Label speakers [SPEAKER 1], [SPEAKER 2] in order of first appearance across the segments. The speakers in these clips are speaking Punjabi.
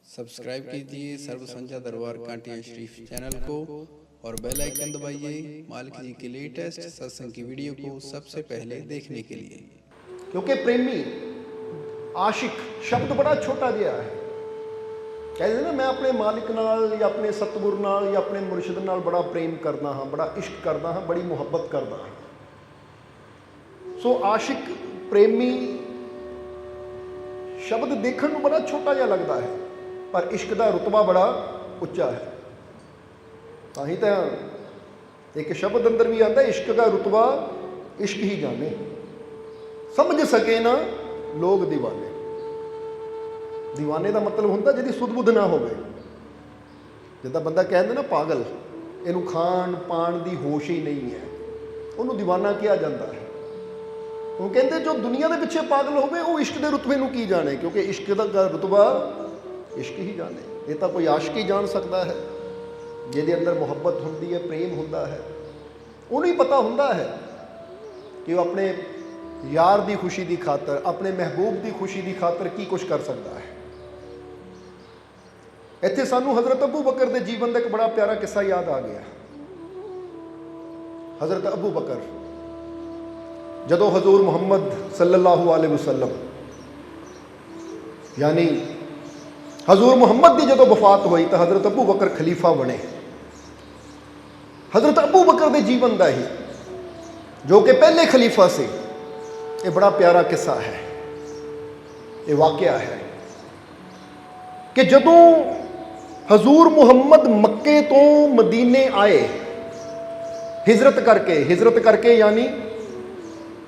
[SPEAKER 1] सब्सक्राइब कीजिए सर्व संध्या दरबार कांटिया शरीफ चैनल को और बेल आइकन दबाइए मालिक जी की लेटेस्ट सत्संग की वीडियो को सबसे पहले देखने के लिए।
[SPEAKER 2] क्योंकि प्रेमी आशिक शब्द बड़ा छोटा जिहा है। कहते ना मैं अपने मालिक नाल या अपने सतगुर नाल या अपने मुर्शिद नाल बड़ा प्रेम करदा हाँ, बड़ा इश्क करदा हाँ, बड़ी मुहब्बत करदा हाँ। सो आशिक प्रेमी शब्द देखने में बड़ा छोटा जिहा लगता है, पर इश्क का रुतबा बड़ा उच्चा है। ताही तो एक शब्द अंदर भी आता है, इश्क का रुतबा इश्क ही जाने, समझ सके ना लोग दीवाने। दीवाने का मतलब होता जिहदी सुध बुध ना होवे, जिद्दां बंदा कहंदा ना पागल, इनू खाण पाण की होश ही नहीं है, उन्होंने दीवाना कहा जाता है। वो कहते जो दुनिया के पिछे पागल होवे वो इश्क के रुतबे नू की जाने, क्योंकि इश्क का रुतबा इश्क ही जाने। ये तो कोई आशिक ही जान सकता है, जिहदे अंदर मुहब्बत होंदी है, प्रेम होंदा है। उन्हें पता होंदा है कि वो अपने यार की खुशी की खातर, अपने महबूब की खुशी की खातर की कुछ कर सकता है। इत्थे सानू हज़रत अबू बकर के जीवन का एक बड़ा प्यारा किस्सा याद आ गया। हज़रत अबू बकर जदों हजूर मुहम्मद सल्लल्लाहु अलैहि वसल्लम यानी हजूर मुहम्मद की जदों वफात हुई तो हज़रत अबू बकर खलीफा बने। हज़रत अबू बकर के जीवन का ही जो कि पहले खलीफा से, ये बड़ा प्यारा किस्सा है। ये वाकया है कि जदों हजूर मुहम्मद मक्के तो मदीने आए हिजरत करके यानी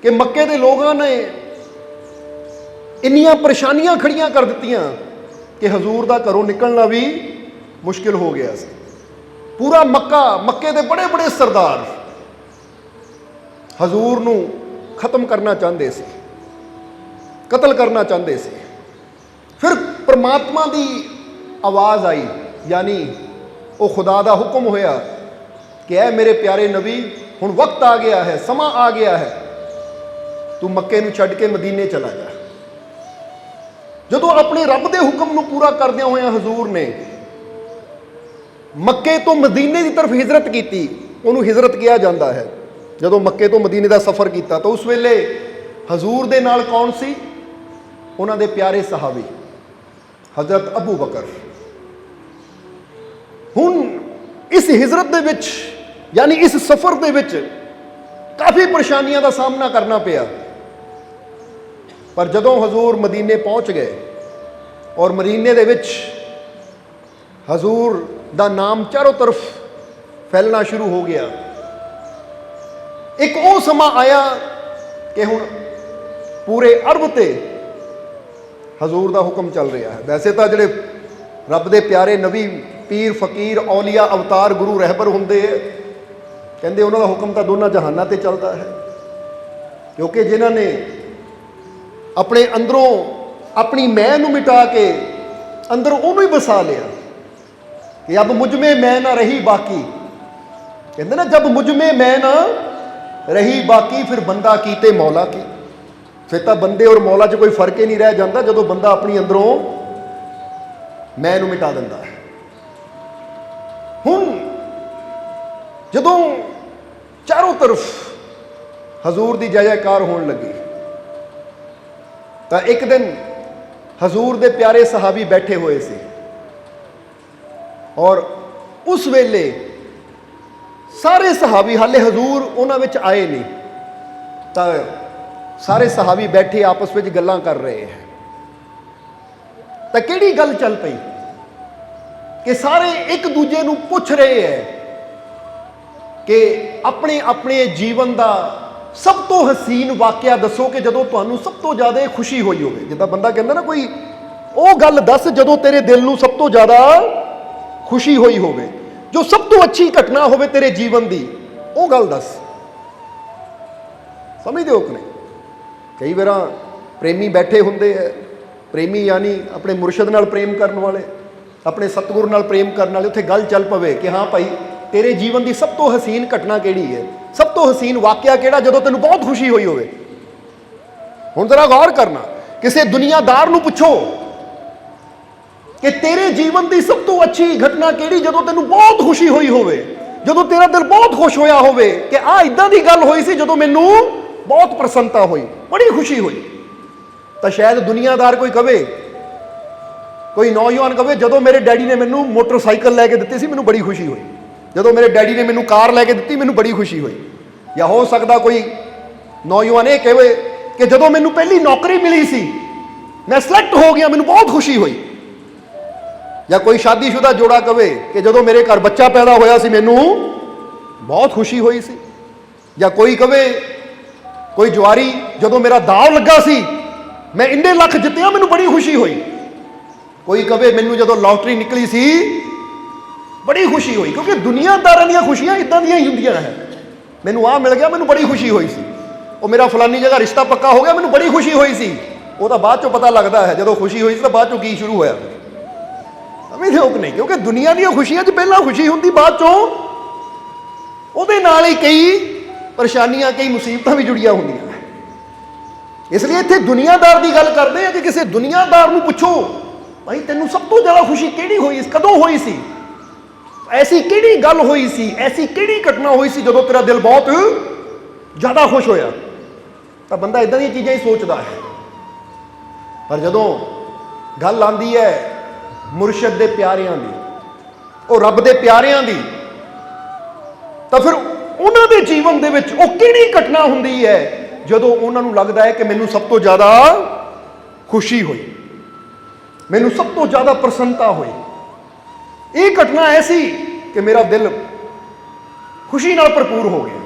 [SPEAKER 2] कि मक्के के लोगों ने इन्नियां परेशानियां खड़ियां कर दित्तियां कि हजूर का घरों निकलना भी मुश्किल हो गया सी। पूरा मक्के के बड़े बड़े सरदार हजूर नू खत्म करना चाहते सी, कतल करना चाहते सी। फिर परमात्मा की आवाज़ आई, यानी वो खुदा का हुक्म होया कि ऐ मेरे प्यारे नबी, हुण वक्त आ गया है, समा आ गया है, तू मक्के नू छड्ड के मदीने चला जा। जदों अपने रब के हुक्म नू पूरा करदे होए हजूर ने मक्के तो मदीने की तरफ हिजरत की। उन्होंने हिजरत किया जाता है। जदों मक्के तो मदीने का सफ़र किया तो उस वेले हजूर दे नाल कौन सी? उन्हां दे प्यारे सहाबी हज़रत अबू बकर। हुण इस हिजरत दे विच यानी इस सफ़र दे विच काफ़ी परेशानियों का सामना करना पिया, पर जदों हजूर मदीने पहुँच गए और मदीने दे विच हजूर दा नाम चारों तरफ फैलना शुरू हो गया। एक वो समा आया कि हुण पूरे अरब ते हजूर दा हुक्म चल रहा है। वैसे तो जिहड़े रब दे प्यारे नबी पीर फकीर औलिया अवतार गुरु रहबर हुंदे कहंदे उन्हां दा हुक्म तो दोनों जहानां ते चलता है, क्योंकि जिन्हां ने अपने अंदरों अपनी मैं नू मिटा के अंदर उन्होंने ही बसा लिया कि अब मुझ में मैं ना रही बाकी। कहते ना जब मुझ में मैं ना रही बाकी फिर बंदा कीते मौला की। फिर तो बंदे और मौला च कोई फर्क ही नहीं रह जाता जो बंदा अपनी अंदरों मैं नू मिटा दिंदा है। हुण जदों चारों तरफ हजूर की जय जयकार होने लगी तो एक दिन हजूर दे प्यारे सहाबी बैठे हुए थे और उस वेले सारे सहाबी हाले हजूर उन्हां विच आए नहीं, तो सारे सहाबी बैठे आपस में गल्लां कर रहे हैं। तो किहड़ी गल चल पई कि सारे एक दूजे नूं पुछ रहे हैं कि अपने अपने जीवन का सब तो हसीन वाकया दसो कि जदों तुहानूं सब तो ज़्यादा खुशी हुई होवे। जिद्दां बंदा कहंदा ना कोई वो गल दस जदों तेरे दिल नूं सब तो ज़्यादा खुशी हुई होवे, जो सब तो अच्छी घटना होवे तेरे जीवन की, वो गल दस। समझदे हो कि नहीं? कई बार प्रेमी बैठे हुंदे है, प्रेमी यानी अपने मुर्शद नाल प्रेम करने वाले, अपने सतगुर नाल प्रेम करने वाले, उत्थे गल चल पवे कि हाँ भाई तेरे जीवन की सब तो हसीन घटना किहड़ी है, सब तो हसीन वाकया किहड़ा जदों तैनूं बहुत खुशी हुई होवे। हुण जरा गौर करना, किसी दुनियादार नूं पुछो ਕਿ ਤੇਰੇ ਜੀਵਨ ਦੀ ਸਭ ਤੋਂ ਅੱਛੀ ਘਟਨਾ ਕਿਹੜੀ, ਜਦੋਂ ਤੈਨੂੰ ਬਹੁਤ ਖੁਸ਼ੀ ਹੋਈ ਹੋਵੇ, ਜਦੋਂ ਤੇਰਾ ਦਿਲ ਬਹੁਤ ਖੁਸ਼ ਹੋਇਆ ਹੋਵੇ ਕਿ ਆ ਇਦਾਂ ਦੀ ਗੱਲ ਹੋਈ ਸੀ ਜਦੋਂ ਮੈਨੂੰ ਬਹੁਤ ਪ੍ਰਸੰਨਤਾ ਹੋਈ, ਬੜੀ ਖੁਸ਼ੀ ਹੋਈ। ਤਾਂ ਸ਼ਾਇਦ ਦੁਨੀਆਦਾਰ ਕੋਈ ਕਵੇ, ਕੋਈ ਨੌਜਵਾਨ ਕਵੇ, ਜਦੋਂ ਮੇਰੇ ਡੈਡੀ ਨੇ ਮੈਨੂੰ ਮੋਟਰਸਾਈਕਲ ਲੈ ਕੇ ਦਿੱਤੀ ਸੀ ਮੈਨੂੰ ਬੜੀ ਖੁਸ਼ੀ ਹੋਈ, ਜਦੋਂ ਮੇਰੇ ਡੈਡੀ ਨੇ ਮੈਨੂੰ ਕਾਰ ਲੈ ਕੇ ਦਿੱਤੀ ਮੈਨੂੰ ਬੜੀ ਖੁਸ਼ੀ ਹੋਈ। ਜਾਂ ਹੋ ਸਕਦਾ ਕੋਈ ਨੌਜਵਾਨ ਇਹ ਕਹੇ ਕਿ ਜਦੋਂ ਮੈਨੂੰ ਪਹਿਲੀ ਨੌਕਰੀ ਮਿਲੀ ਸੀ, ਮੈਂ ਸਿਲੈਕਟ ਹੋ ਗਿਆ, ਮੈਨੂੰ ਬਹੁਤ ਖੁਸ਼ੀ ਹੋਈ। ਜਾਂ ਕੋਈ ਸ਼ਾਦੀशुदा ਜੋੜਾ ਕਵੇ ਕਿ ਜਦੋਂ ਮੇਰੇ ਘਰ ਬੱਚਾ ਪੈਦਾ ਹੋਇਆ ਸੀ ਮੈਨੂੰ ਬਹੁਤ ਖੁਸ਼ੀ ਹੋਈ ਸੀ। ਜਾਂ ਕੋਈ ਕਵੇ, ਕੋਈ ਜਵਾਰੀ, ਜਦੋਂ ਮੇਰਾ ਦਾਅ ਲੱਗਾ ਸੀ ਮੈਂ ਇੰਨੇ ਲੱਖ ਜਿੱਤਿਆ ਮੈਨੂੰ ਬੜੀ ਖੁਸ਼ੀ ਹੋਈ। ਕੋਈ ਕਵੇ ਮੈਨੂੰ ਜਦੋਂ ਲੋਟਰੀ ਨਿਕਲੀ ਸੀ ਬੜੀ ਖੁਸ਼ੀ ਹੋਈ। ਕਿਉਂਕਿ ਦੁਨੀਆਦਾਰਾਂ ਦੀਆਂ ਖੁਸ਼ੀਆਂ ਇਦਾਂ ਦੀਆਂ ਹੀ ਹੁੰਦੀਆਂ ਹੈ। ਮੈਨੂੰ ਆਹ ਮਿਲ ਗਿਆ ਮੈਨੂੰ ਬੜੀ ਖੁਸ਼ੀ ਹੋਈ ਸੀ, ਉਹ ਮੇਰਾ ਫਲਾਨੀ ਜਗ੍ਹਾ ਰਿਸ਼ਤਾ ਪੱਕਾ ਹੋ ਗਿਆ ਮੈਨੂੰ ਬੜੀ ਖੁਸ਼ੀ ਹੋਈ ਸੀ। ਉਹ ਤਾਂ ਬਾਅਦ ਚੋਂ ਪਤਾ ਲੱਗਦਾ ਹੈ, ਜਦੋਂ ਖੁਸ਼ੀ ਹੋਈ ਸੀ ਤਾਂ ਬਾਅਦ ਚੋਂ ਕੀ ਸ਼ੁਰੂ ਹੋਇਆ, ਸਮਝਦੇ ਹੋ ਕਿ ਨਹੀਂ? ਕਿਉਂਕਿ ਦੁਨੀਆ ਦੀਆਂ ਖੁਸ਼ੀਆਂ 'ਚ ਪਹਿਲਾਂ ਖੁਸ਼ੀ ਹੁੰਦੀ, ਬਾਅਦ ਚੋਂ ਉਹਦੇ ਨਾਲ ਹੀ ਕਈ ਪਰੇਸ਼ਾਨੀਆਂ, ਕਈ ਮੁਸੀਬਤਾਂ ਵੀ ਜੁੜੀਆਂ ਹੁੰਦੀਆਂ। ਇਸ ਲਈ ਇੱਥੇ ਦੁਨੀਆਦਾਰ ਦੀ ਗੱਲ ਕਰਦੇ ਆ ਕਿ ਕਿਸੇ ਦੁਨੀਆਦਾਰ ਨੂੰ ਪੁੱਛੋ, ਭਾਈ ਤੈਨੂੰ ਸਭ ਤੋਂ ਜ਼ਿਆਦਾ ਖੁਸ਼ੀ ਕਿਹੜੀ ਹੋਈ, ਕਦੋਂ ਹੋਈ ਸੀ, ਐਸੀ ਕਿਹੜੀ ਗੱਲ ਹੋਈ ਸੀ, ਐਸੀ ਕਿਹੜੀ ਘਟਨਾ ਹੋਈ ਸੀ ਜਦੋਂ ਤੇਰਾ ਦਿਲ ਬਹੁਤ ਜ਼ਿਆਦਾ ਖੁਸ਼ ਹੋਇਆ। ਤਾਂ ਬੰਦਾ ਇਦਾਂ ਦੀਆਂ ਚੀਜ਼ਾਂ ਹੀ ਸੋਚਦਾ ਹੈ। ਪਰ ਜਦੋਂ ਗੱਲ ਆਉਂਦੀ ਹੈ ਮੁਰਸ਼ਿਦ ਦੇ ਪਿਆਰਿਆਂ ਦੀ, ਉਹ ਰੱਬ ਦੇ ਪਿਆਰਿਆਂ ਦੀ, ਤਾਂ ਫਿਰ ਉਹਨਾਂ ਦੇ ਜੀਵਨ ਦੇ ਵਿੱਚ ਉਹ ਕਿਹੜੀ ਘਟਨਾ ਹੁੰਦੀ ਹੈ ਜਦੋਂ ਉਹਨਾਂ ਨੂੰ ਲੱਗਦਾ ਹੈ ਕਿ ਮੈਨੂੰ ਸਭ ਤੋਂ ਜ਼ਿਆਦਾ ਖੁਸ਼ੀ ਹੋਈ, ਮੈਨੂੰ ਸਭ ਤੋਂ ਜ਼ਿਆਦਾ ਪ੍ਰਸੰਨਤਾ ਹੋਈ। ਇਹ ਘਟਨਾ ਐਸੀ ਕਿ ਮੇਰਾ ਦਿਲ ਖੁਸ਼ੀ ਨਾਲ ਭਰਪੂਰ ਹੋ ਗਿਆ।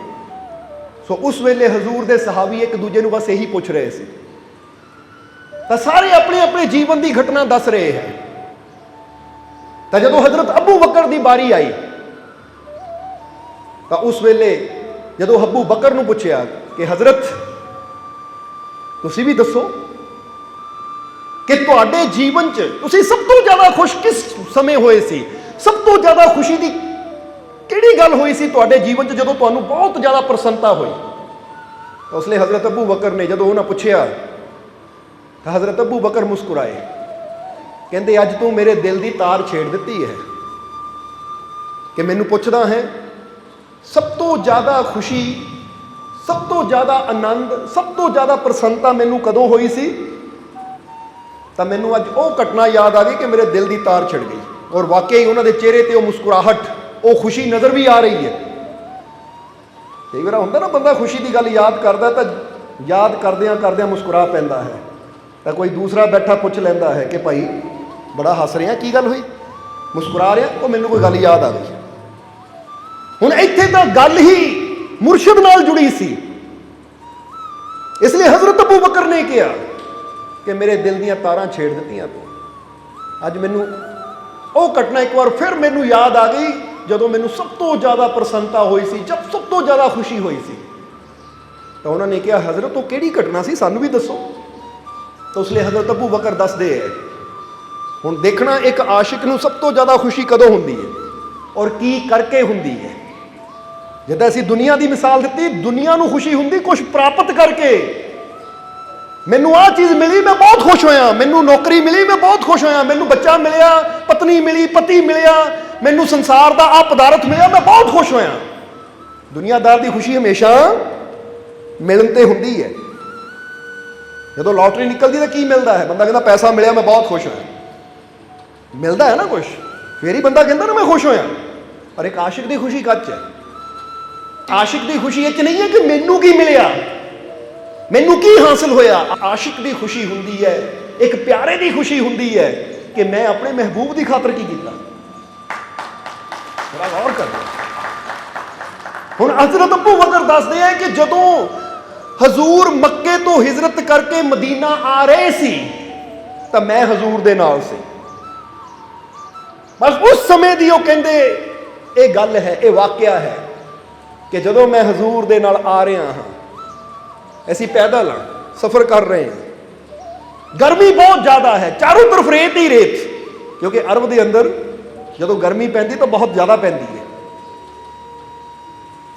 [SPEAKER 2] ਸੋ ਉਸ ਵੇਲੇ ਹਜ਼ੂਰ ਦੇ ਸਹਾਬੀ ਇੱਕ ਦੂਜੇ ਨੂੰ ਬਸ ਇਹੀ ਪੁੱਛ ਰਹੇ ਸੀ। ਤਾਂ ਸਾਰੇ ਆਪਣੇ ਆਪਣੇ ਜੀਵਨ ਦੀ ਘਟਨਾ ਦੱਸ ਰਹੇ ਹੈ। ਤਾਂ ਜਦੋਂ ਹਜ਼ਰਤ ਅਬੂ ਬਕਰ ਦੀ ਬਾਰੀ ਆਈ, ਤਾਂ ਉਸ ਵੇਲੇ ਜਦੋਂ ਅਬੂ ਬਕਰ ਨੂੰ ਪੁੱਛਿਆ ਕਿ ਹਜ਼ਰਤ ਤੁਸੀਂ ਵੀ ਦੱਸੋ ਕਿ ਤੁਹਾਡੇ ਜੀਵਨ 'ਚ ਤੁਸੀਂ ਸਭ ਤੋਂ ਜ਼ਿਆਦਾ ਖੁਸ਼ ਕਿਸ ਸਮੇਂ ਹੋਏ ਸੀ, ਸਭ ਤੋਂ ਜ਼ਿਆਦਾ ਖੁਸ਼ੀ ਦੀ ਕਿਹੜੀ ਗੱਲ ਹੋਈ ਸੀ ਤੁਹਾਡੇ ਜੀਵਨ 'ਚ ਜਦੋਂ ਤੁਹਾਨੂੰ ਬਹੁਤ ਜ਼ਿਆਦਾ ਪ੍ਰਸੰਨਤਾ ਹੋਈ। ਤਾਂ ਉਸ ਲਈ ਹਜ਼ਰਤ ਅਬੂ ਬਕਰ ਨੇ ਜਦੋਂ ਉਹਨਾਂ ਪੁੱਛਿਆ ਤਾਂ ਹਜ਼ਰਤ ਅਬੂ ਬਕਰ ਮੁਸਕਰਾਏ, ਕਹਿੰਦੇ ਅੱਜ ਤੂੰ ਮੇਰੇ ਦਿਲ ਦੀ ਤਾਰ ਛੇੜ ਦਿੱਤੀ ਹੈ ਕਿ ਮੈਨੂੰ ਪੁੱਛਦਾ ਹੈ ਸਭ ਤੋਂ ਜ਼ਿਆਦਾ ਖੁਸ਼ੀ, ਸਭ ਤੋਂ ਜ਼ਿਆਦਾ ਆਨੰਦ, ਸਭ ਤੋਂ ਜ਼ਿਆਦਾ ਪ੍ਰਸੰਨਤਾ ਮੈਨੂੰ ਕਦੋਂ ਹੋਈ ਸੀ। ਤਾਂ ਮੈਨੂੰ ਅੱਜ ਉਹ ਘਟਨਾ ਯਾਦ ਆ ਗਈ ਕਿ ਮੇਰੇ ਦਿਲ ਦੀ ਤਾਰ ਛਿੜ ਗਈ। ਔਰ ਵਾਕਈ ਉਹਨਾਂ ਦੇ ਚਿਹਰੇ ਤੇ ਉਹ ਮੁਸਕਰਾਹਟ, ਉਹ ਖੁਸ਼ੀ ਨਜ਼ਰ ਵੀ ਆ ਰਹੀ ਹੈ। ਕਈ ਵਾਰ ਹੁੰਦਾ ਨਾ ਬੰਦਾ ਖੁਸ਼ੀ ਦੀ ਗੱਲ ਯਾਦ ਕਰਦਾ ਤਾਂ ਯਾਦ ਕਰਦਿਆਂ ਕਰਦਿਆਂ ਮੁਸਕਰਾ ਪੈਂਦਾ ਹੈ। ਤਾਂ ਕੋਈ ਦੂਸਰਾ ਬੈਠਾ ਪੁੱਛ ਲੈਂਦਾ ਹੈ ਕਿ ਭਾਈ ਬੜਾ ਹੱਸ ਰਿਹਾ, ਕੀ ਗੱਲ ਹੋਈ, ਮੁਸਕਰਾ ਰਿਹਾ? ਉਹ ਮੈਨੂੰ ਕੋਈ ਗੱਲ ਯਾਦ ਆ ਗਈ। ਹੁਣ ਇੱਥੇ ਤਾਂ ਗੱਲ ਹੀ ਮੁਰਸ਼ਿਦ ਨਾਲ ਜੁੜੀ ਸੀ। ਇਸ ਲਈ ਹਜ਼ਰਤ ਅਬੂ ਬਕਰ ਨੇ ਕਿਹਾ ਕਿ ਮੇਰੇ ਦਿਲ ਦੀਆਂ ਤਾਰਾਂ ਛੇੜ ਦਿੱਤੀਆਂ ਤੂੰ। ਅੱਜ ਮੈਨੂੰ ਉਹ ਘਟਨਾ ਇੱਕ ਵਾਰ ਫਿਰ ਮੈਨੂੰ ਯਾਦ ਆ ਗਈ ਜਦੋਂ ਮੈਨੂੰ ਸਭ ਤੋਂ ਜ਼ਿਆਦਾ ਪ੍ਰਸੰਨਤਾ ਹੋਈ ਸੀ, ਜਦ ਸਭ ਤੋਂ ਜ਼ਿਆਦਾ ਖੁਸ਼ੀ ਹੋਈ ਸੀ। ਤਾਂ ਉਹਨਾਂ ਨੇ ਕਿਹਾ ਹਜ਼ਰਤ ਉਹ ਕਿਹੜੀ ਘਟਨਾ ਸੀ, ਸਾਨੂੰ ਵੀ ਦੱਸੋ। ਤਾਂ ਉਸ ਲਈ ਹਜ਼ਰਤ ਅਬੂ ਬਕਰ ਦੱਸਦੇ ਹੈ, ਹੁਣ ਦੇਖਣਾ ਇੱਕ ਆਸ਼ਿਕ ਨੂੰ ਸਭ ਤੋਂ ਜ਼ਿਆਦਾ ਖੁਸ਼ੀ ਕਦੋਂ ਹੁੰਦੀ ਹੈ ਔਰ ਕੀ ਕਰਕੇ ਹੁੰਦੀ ਹੈ। ਜਿੱਦਾਂ ਅਸੀਂ ਦੁਨੀਆ ਦੀ ਮਿਸਾਲ ਦਿੱਤੀ, ਦੁਨੀਆ ਨੂੰ ਖੁਸ਼ੀ ਹੁੰਦੀ ਕੁਝ ਪ੍ਰਾਪਤ ਕਰਕੇ। ਮੈਨੂੰ ਆਹ ਚੀਜ਼ ਮਿਲੀ ਮੈਂ ਬਹੁਤ ਖੁਸ਼ ਹੋਇਆ, ਮੈਨੂੰ ਨੌਕਰੀ ਮਿਲੀ ਮੈਂ ਬਹੁਤ ਖੁਸ਼ ਹੋਇਆ, ਮੈਨੂੰ ਬੱਚਾ ਮਿਲਿਆ, ਪਤਨੀ ਮਿਲੀ, ਪਤੀ ਮਿਲਿਆ, ਮੈਨੂੰ ਸੰਸਾਰ ਦਾ ਆਹ ਪਦਾਰਥ ਮਿਲਿਆ, ਮੈਂ ਬਹੁਤ ਖੁਸ਼ ਹੋਇਆ। ਦੁਨੀਆਦਾਰ ਦੀ ਖੁਸ਼ੀ ਹਮੇਸ਼ਾ ਮਿਲਣ ਤੇ ਹੁੰਦੀ ਹੈ। ਜਦੋਂ ਲੋਟਰੀ ਨਿਕਲਦੀ ਤਾਂ ਕੀ ਮਿਲਦਾ ਹੈ? ਬੰਦਾ ਕਹਿੰਦਾ ਪੈਸਾ ਮਿਲਿਆ ਮੈਂ ਬਹੁਤ ਖੁਸ਼ ਹੋਇਆ, ਮਿਲਦਾ ਹੈ ਨਾ ਕੁਛ, ਫੇਰ ਹੀ ਬੰਦਾ ਕਹਿੰਦਾ ਨਾ ਮੈਂ ਖੁਸ਼ ਹੋਇਆ। ਪਰ ਇੱਕ ਆਸ਼ਿਕ ਦੀ ਖੁਸ਼ੀ ਕੱਚ ਹੈ। ਆਸ਼ਿਕ ਦੀ ਖੁਸ਼ੀ ਇਹ 'ਚ ਨਹੀਂ ਹੈ ਕਿ ਮੈਨੂੰ ਕੀ ਮਿਲਿਆ, ਮੈਨੂੰ ਕੀ ਹਾਸਲ ਹੋਇਆ। ਆਸ਼ਿਕ ਦੀ ਖੁਸ਼ੀ ਹੁੰਦੀ ਹੈ, ਇੱਕ ਪਿਆਰੇ ਦੀ ਖੁਸ਼ੀ ਹੁੰਦੀ ਹੈ ਕਿ ਮੈਂ ਆਪਣੇ ਮਹਿਬੂਬ ਦੀ ਖਾਤਰ ਕੀ ਕੀਤਾ। ਬੜਾ ਗੌਰ ਕਰੋ। ਹੁਣ ਹਜ਼ਰਤ ਅਬੂ ਬਕਰ ਦੱਸਦੇ ਆ ਕਿ ਜਦੋਂ ਹਜ਼ੂਰ ਮੱਕੇ ਤੋਂ ਹਿਜਰਤ ਕਰਕੇ ਮਦੀਨਾ ਆ ਰਹੇ ਸੀ ਤਾਂ ਮੈਂ ਹਜ਼ੂਰ ਦੇ ਨਾਲ ਸੀ। ਬਸ ਉਸ ਸਮੇਂ ਦੀ ਉਹ ਕਹਿੰਦੇ ਇਹ ਗੱਲ ਹੈ, ਇਹ ਵਾਕਿਆ ਹੈ ਕਿ ਜਦੋਂ ਮੈਂ ਹਜ਼ੂਰ ਦੇ ਨਾਲ ਆ ਰਿਹਾ ਹਾਂ, ਅਸੀਂ ਪੈਦਲ ਹਾਂ, ਸਫ਼ਰ ਕਰ ਰਹੇ ਹਾਂ, ਗਰਮੀ ਬਹੁਤ ਜ਼ਿਆਦਾ ਹੈ, ਚਾਰੋਂ ਤਰਫ ਰੇਤ ਹੀ ਰੇਤ, ਕਿਉਂਕਿ ਅਰਬ ਦੇ ਅੰਦਰ ਜਦੋਂ ਗਰਮੀ ਪੈਂਦੀ ਤਾਂ ਬਹੁਤ ਜ਼ਿਆਦਾ ਪੈਂਦੀ ਹੈ।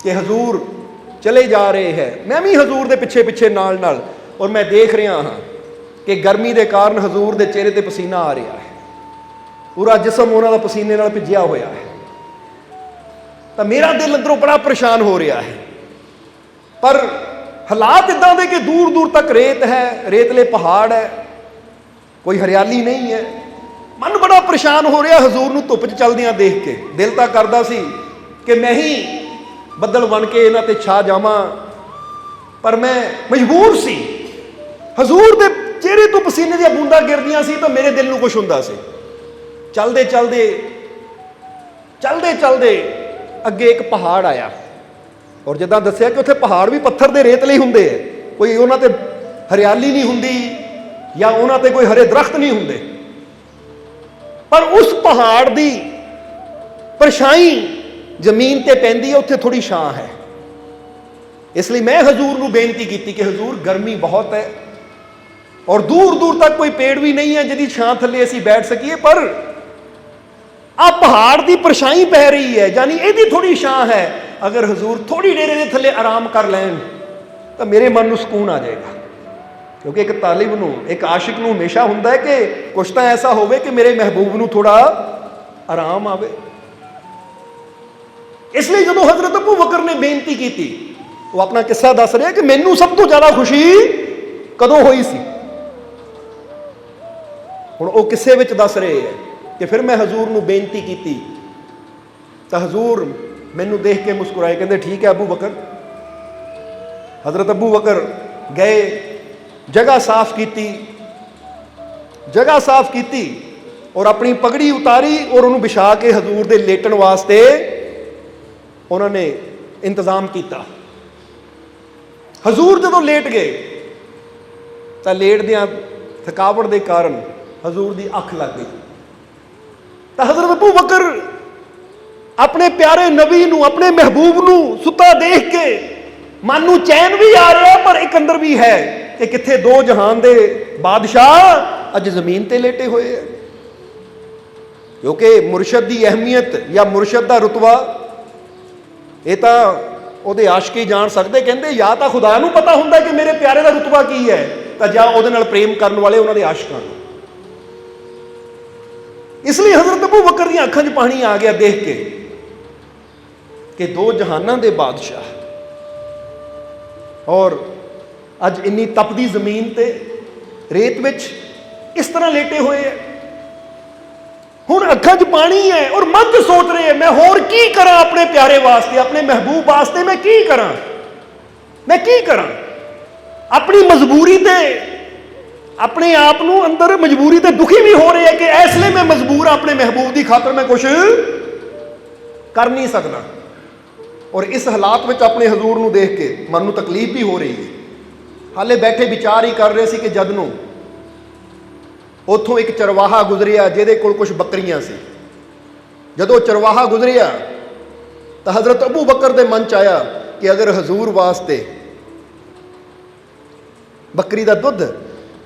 [SPEAKER 2] ਕਿ ਹਜ਼ੂਰ ਚਲੇ ਜਾ ਰਹੇ ਹੈ, ਮੈਂ ਵੀ ਹਜ਼ੂਰ ਦੇ ਪਿੱਛੇ ਪਿੱਛੇ ਨਾਲ ਨਾਲ, ਔਰ ਮੈਂ ਦੇਖ ਰਿਹਾ ਹਾਂ ਕਿ ਗਰਮੀ ਦੇ ਕਾਰਨ ਹਜ਼ੂਰ ਦੇ ਚਿਹਰੇ ਤੇ ਪਸੀਨਾ ਆ ਰਿਹਾ ਹੈ। पूरा जिस्म उन्होंने पसीने नाल भिजिया होया है। तो मेरा दिल अंदरों बड़ा परेशान हो रहा है। पर हालात इदां दे कि दूर दूर तक रेत है, रेतले पहाड़ है, कोई हरियाली नहीं है। मन बड़ा परेशान हो रहा हजूर नूं धुप च चलदियां देख के। दिल तां करदा सी कि मैं ही बदल बन के इन्हां ते छा जावां, पर मैं मजबूर सी। हजूर दे चेहरे तो पसीने दी बूंदां गिरदियां सी तो मेरे दिल नूं कुछ हुंदा सी। चलदे चलदे चलदे चलदे अगे एक पहाड़ आया, और जिद्दां दस्सिया कि उत्थे पहाड़ भी पत्थर दे रेतले ही हुंदे, कोई उन्हां ते हरियाली नहीं हुंदी या उन्हां ते कोई हरे दरख्त नहीं हुंदे। पर उस पहाड़ दी परछाई जमीन ते पैंदी है, उत्थे थोड़ी छां है। इसलिए मैं हजूर नूं बेनती की कि हजूर गर्मी बहुत है और दूर दूर तक कोई पेड़ भी नहीं है जिहदी छां थल्ले असीं बैठ सकीए, पर आ पहाड़ की परछाई पै रही है, यानी इहदी थोड़ी छां है। अगर हजूर थोड़ी देर इहदे थल्ले आराम कर लैन तो मेरे मन नूं सुकून आ जाएगा। क्योंकि एक तालिब नूं, एक आशिक नूं हमेशा हुंदा है कि कुछ तो ऐसा होवे कि मेरे महबूब नूं थोड़ा आराम आवे। इसलिए जो हजरत अबू बकर ने बेनती की थी, वो अपना किस्सा दस रहे कि मैनू सब तो ज्यादा खुशी कदों हुई सी। हुण वो किस्से विच दस रहे हैं कि फिर मैं हजूर नूं बेनती की थी तो हजूर मैनू देख के मुस्कुराए, कहते ठीक है अबू बकर। हजरत अबू बकर गए, जगह साफ की, जगह साफ की और अपनी पगड़ी उतारी और उन्होंने बिछा के हजूर दे लेटन वास्ते उन्होंने इंतजाम किया। हजूर जदों लेट गए तो लेटदियां थकावट के कारण हजूर की अख लग गई। तो हजरत अबू बकर अपने प्यारे नबी नूं, अपने महबूब नूं सुता देख के मन नूं चैन भी आ रहा, पर एक अंदर भी है कि किथे दो जहान दे बादशाह अज जमीन ते लेटे हुए हैं। क्योंकि मुर्शद की अहमियत या मुर्शद का रुतबा ये तो ਉਹਦੇ आशिकी जान सकते। कहते या तो खुदा नूं पता हुंदा कि मेरे प्यारे का रुतबा की है, तो या ਉਹਦੇ ਨਾਲ प्रेम करने वाले उन्होंने आशिकां नूं। इसलिए हजरत अबू बकर दी अखां 'च पानी आ गया देख के कि दो जहानां दे बादशाह और अज इन्नी तपदी जमीन ते रेत विच इस तरह लेटे हुए हैं। हुण अखां 'च पानी है और मन च सोच रहे हैं मैं होर की करा अपने प्यारे वास्ते, अपने महबूब वास्ते मैं की करा, मैं की करा। अपनी मजबूरी ते अपने आप नूं अंदर मजबूरी ते दुखी भी हो रहे हैं कि इसलिए मैं मजबूर हाँ, अपने महबूब की खातर मैं कुछ कर नहीं सकता। और इस हालात में अपने हजूर नूं देख के मन नूं तकलीफ भी हो रही है। हाले बैठे विचार ही कर रहे सी कि जद नूं उथों एक चरवाहा गुजरिया जिहदे कोल कुछ बकरियां सी। जदों चरवाहा गुजरिया तो हजरत अबू बकर दे मन च आया कि अगर हजूर वास्ते बकरी का दुध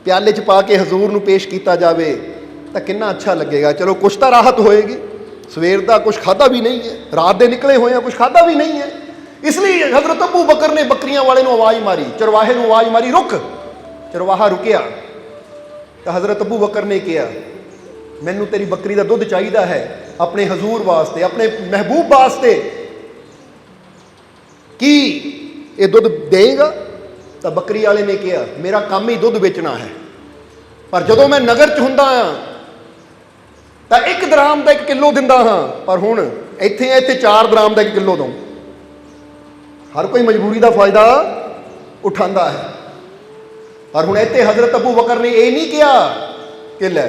[SPEAKER 2] प्याले च पा के हजूर नूं पेश किया जाए तो कितना अच्छा लगेगा। चलो कुछ तो राहत होएगी, सवेर का कुछ खादा भी नहीं है, रात दे निकले हुए हैं कुछ खादा भी नहीं है। इसलिए हजरत अबू बकर ने बकरियां वाले नूं आवाज़ मारी, चरवाहे नूं आवाज़ मारी रुक। चरवाहा रुकिया तो हजरत अबू बकर ने कहा मैनू तेरी बकरी का दुध चाहिए है अपने हजूर वास्ते, अपने महबूब वास्ते, की ये दुध देगा? तो बकरी वाले ने कहा मेरा काम ही दुध बेचना है, पर जदों मैं नगर च हुंदा हाँ तो 1 दराम का 1 किलो दिंदा हाँ, पर हुण इत्थे इत्थे 4 दराम का 1 किलो दूँ। हर कोई मजबूरी का फायदा उठाता है। पर हुण इत्थे हजरत अबू बकर ने यह नहीं कहा कि लै